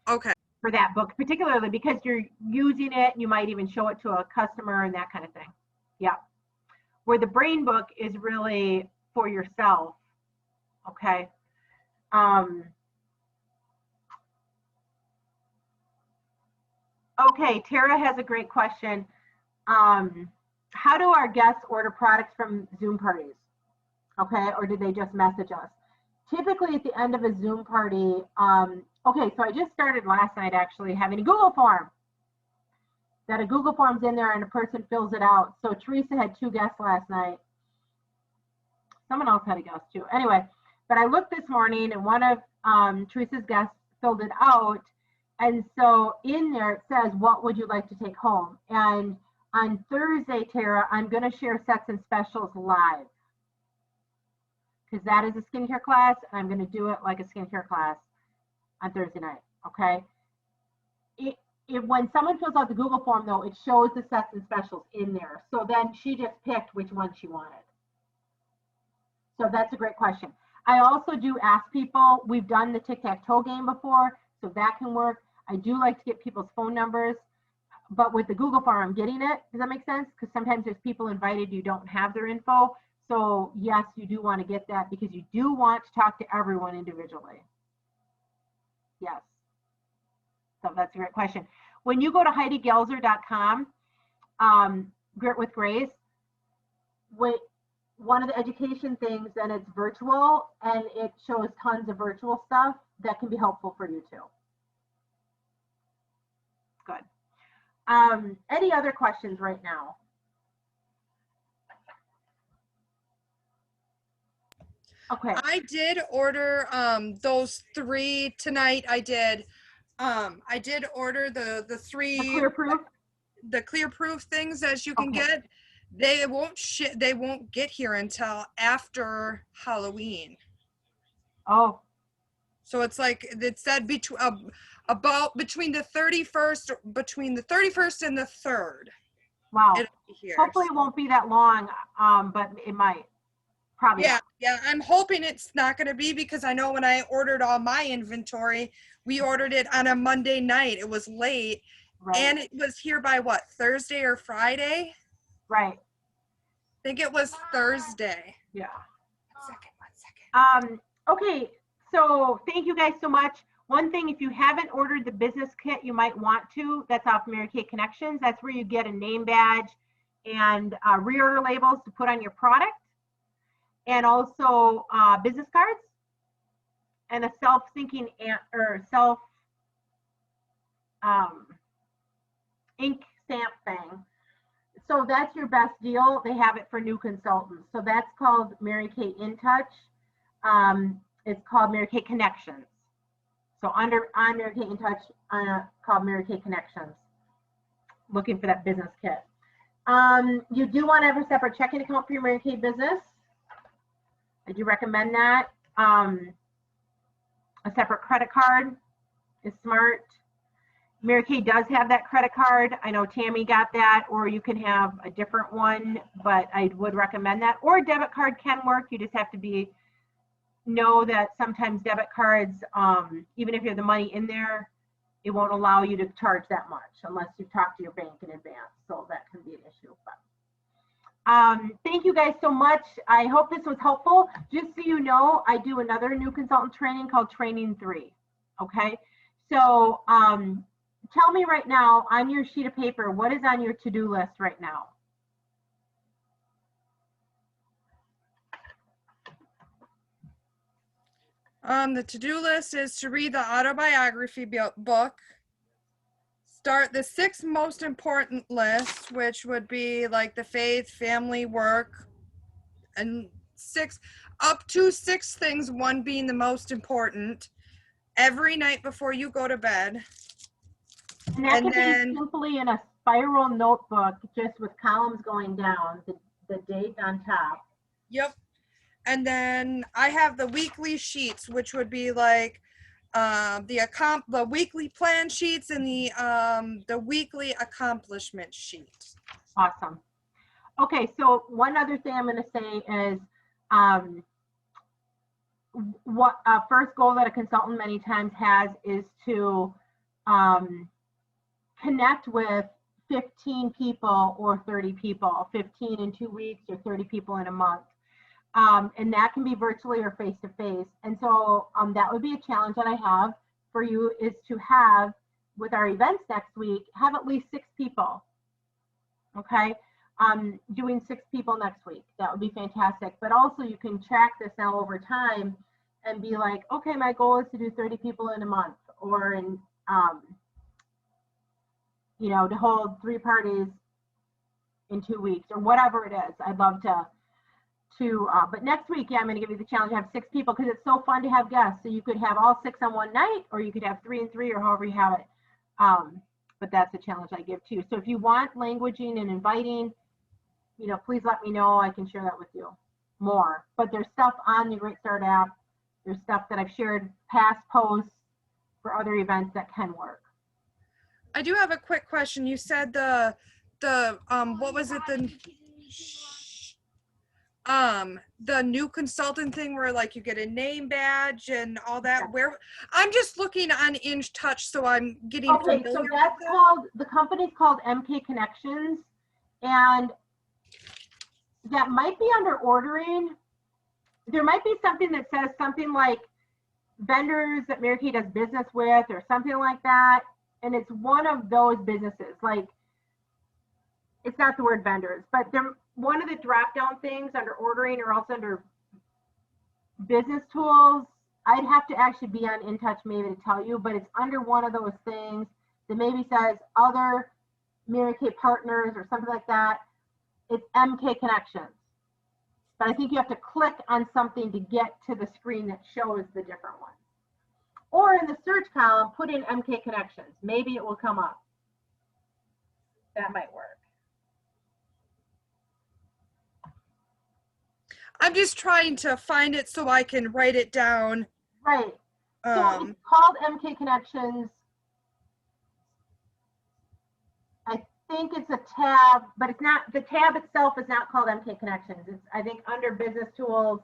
Okay. for that book, particularly because you're using it. You might even show it to a customer and that kind of thing. Yeah. Where the brain book is really for yourself. Okay. Okay, Tara has a great question. How do our guests order products from Zoom parties? Okay, or do they just message us? Typically at the end of a Zoom party, okay, so I just started last night actually having a Google form. That a Google form's in there and a person fills it out. So Teresa had 2 guests last night. Someone else had a guest too. Anyway, but I looked this morning and one of Teresa's guests filled it out. And so in there it says, what would you like to take home? And on Thursday, Tara, I'm going to share sets and specials live. Because that is a skincare class, and I'm going to do it like a skincare class on Thursday night, okay? When someone fills out the Google form, though, it shows the sets and specials in there. So then she just picked which one she wanted. So that's a great question. I also do ask people, we've done the tic-tac-toe game before, so that can work. I do like to get people's phone numbers, but with the Google form, I'm getting it. Does that make sense? Because sometimes there's people invited, you don't have their info. So yes, you do want to get that because you do want to talk to everyone individually. Yes. So that's a great question. When you go to HeidiGelzer.com, Grit with Grace, one of the education things, and it's virtual, and it shows tons of virtual stuff that can be helpful for you too. Good. Any other questions right now? Okay. I did order those 3 tonight. I did order the 3 The clear proof? the clear proof things that you can Okay. get. They won't get here until after Halloween. Oh, So it's like it said about between the 31st and the 3rd. wow. It'll be here. Hopefully it won't be that long, but it might. Probably. Yeah, I'm hoping it's not going to be, because I know when I ordered all my inventory, we ordered it on a Monday night. It was late, Right. and it was here by what, Thursday or Friday? Right. I think it was Thursday. Yeah. One second. Okay, so thank you guys so much. One thing, if you haven't ordered the business kit, you might want to. That's off Mary Kay Connections. That's where you get a name badge and reorder labels to put on your product, and also business cards and a self-syncing ink stamp thing. So that's your best deal. They have it for new consultants. So that's called Mary Kay In Touch. It's called Mary Kay Connections. So on Mary Kay In Touch, called Mary Kay Connections. Looking for that business kit. You do want to have a separate checking account for your Mary Kay business. I do recommend that. A separate credit card is smart. Mary Kay does have that credit card. I know Tammy got that, or you can have a different one, but I would recommend that. Or a debit card can work. You just have to know that sometimes debit cards, even if you have the money in there, it won't allow you to charge that much unless you talk to your bank in advance. So that can be an issue. But thank you guys so much. I hope this was helpful. Just so you know, I do another new consultant training called Training 3. Okay, so tell me right now on your sheet of paper, what is on your to-do list right now? The to-do list is to read the autobiography book, start the 6 most important lists, which would be like the faith, family, work, and 6 things, one being the most important, every night before you go to bed. And that And can then- be simply in a spiral notebook, just with columns going down, the date on top. Yep. And then I have the weekly sheets, which would be like the weekly plan sheets and the weekly accomplishment sheet. Awesome. Okay, so one other thing I'm going to say is what first goal that a consultant many times has is to connect with 15 people or 30 people, 15 in 2 weeks or 30 people in a month. And that can be virtually or face-to-face. And so that would be a challenge that I have for you, is to have, with our events next week, have at least 6 people. Okay, doing 6 people next week. That would be fantastic. But also you can track this now over time and be like, okay, my goal is to do 30 people in a month, or in, you know, to hold 3 parties in 2 weeks, or whatever it is. I'd love to but next week, yeah, I'm going to give you the challenge to have 6 people, because it's so fun to have guests. So you could have all 6 on one night, or you could have 3 and 3, or however you have it. But that's a challenge I give too. So if you want languaging and inviting, you know, please let me know. I can share that with you more. But there's stuff on the Great Start app. There's stuff that I've shared, past posts for other events that can work. I do have a quick question. You said the what was it, the new consultant thing where like you get a name badge and all that. Yeah. Where I'm just looking on Inch Touch, so I'm getting Okay, familiar so with that's that. called, the company's called MK Connections, and that might be under ordering. There might be something that says something like vendors that Mary Kay does business with, or something like that. And it's one of those businesses. Like, it's not the word vendors, but they're one of the drop down things under ordering, or also under business tools. I'd have to actually be on In Touch maybe to tell you, but it's under one of those things that maybe says other Mary Kay partners or something like that. It's MK Connections. But I think you have to click on something to get to the screen that shows the different ones. Or in the search column, put in MK Connections. Maybe it will come up. That might work. I'm just trying to find it so I can write it down. Right. So it's called MK Connections. I think it's a tab, but it's not, the tab itself is not called MK Connections. It's, I think, under business tools.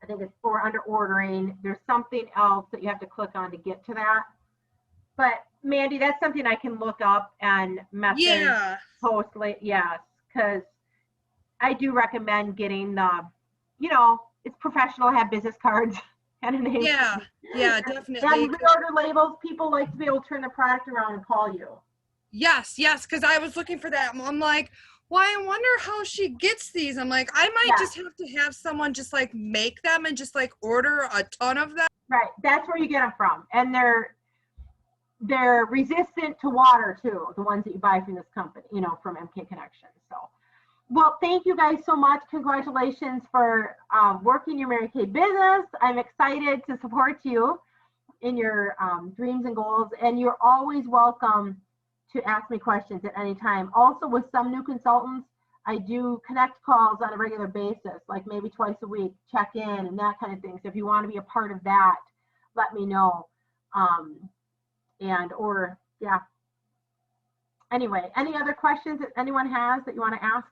I think it's for under ordering. There's something else that you have to click on to get to that. But Mandy, that's something I can look up and message, Yeah. post late. Yes, because I do recommend getting the, you know, it's professional, have business cards and a name. Yeah, definitely. And reorder labels. People like to be able to turn the product around and call you. Yes, because I was looking for that. I'm like, why, I wonder how she gets these. I'm like, I might just have to have someone just like make them and just like order a ton of them. Right, that's where you get them from. And they're resistant to water too, the ones that you buy from this company, you know, from MK Connections. So, well, thank you guys so much. Congratulations for working your Mary Kay business. I'm excited to support you in your dreams and goals. And you're always welcome to ask me questions at any time. Also, with some new consultants, I do connect calls on a regular basis, like maybe twice a week, check in and that kind of thing. So if you want to be a part of that, let me know. Anyway, any other questions that anyone has that you want to ask?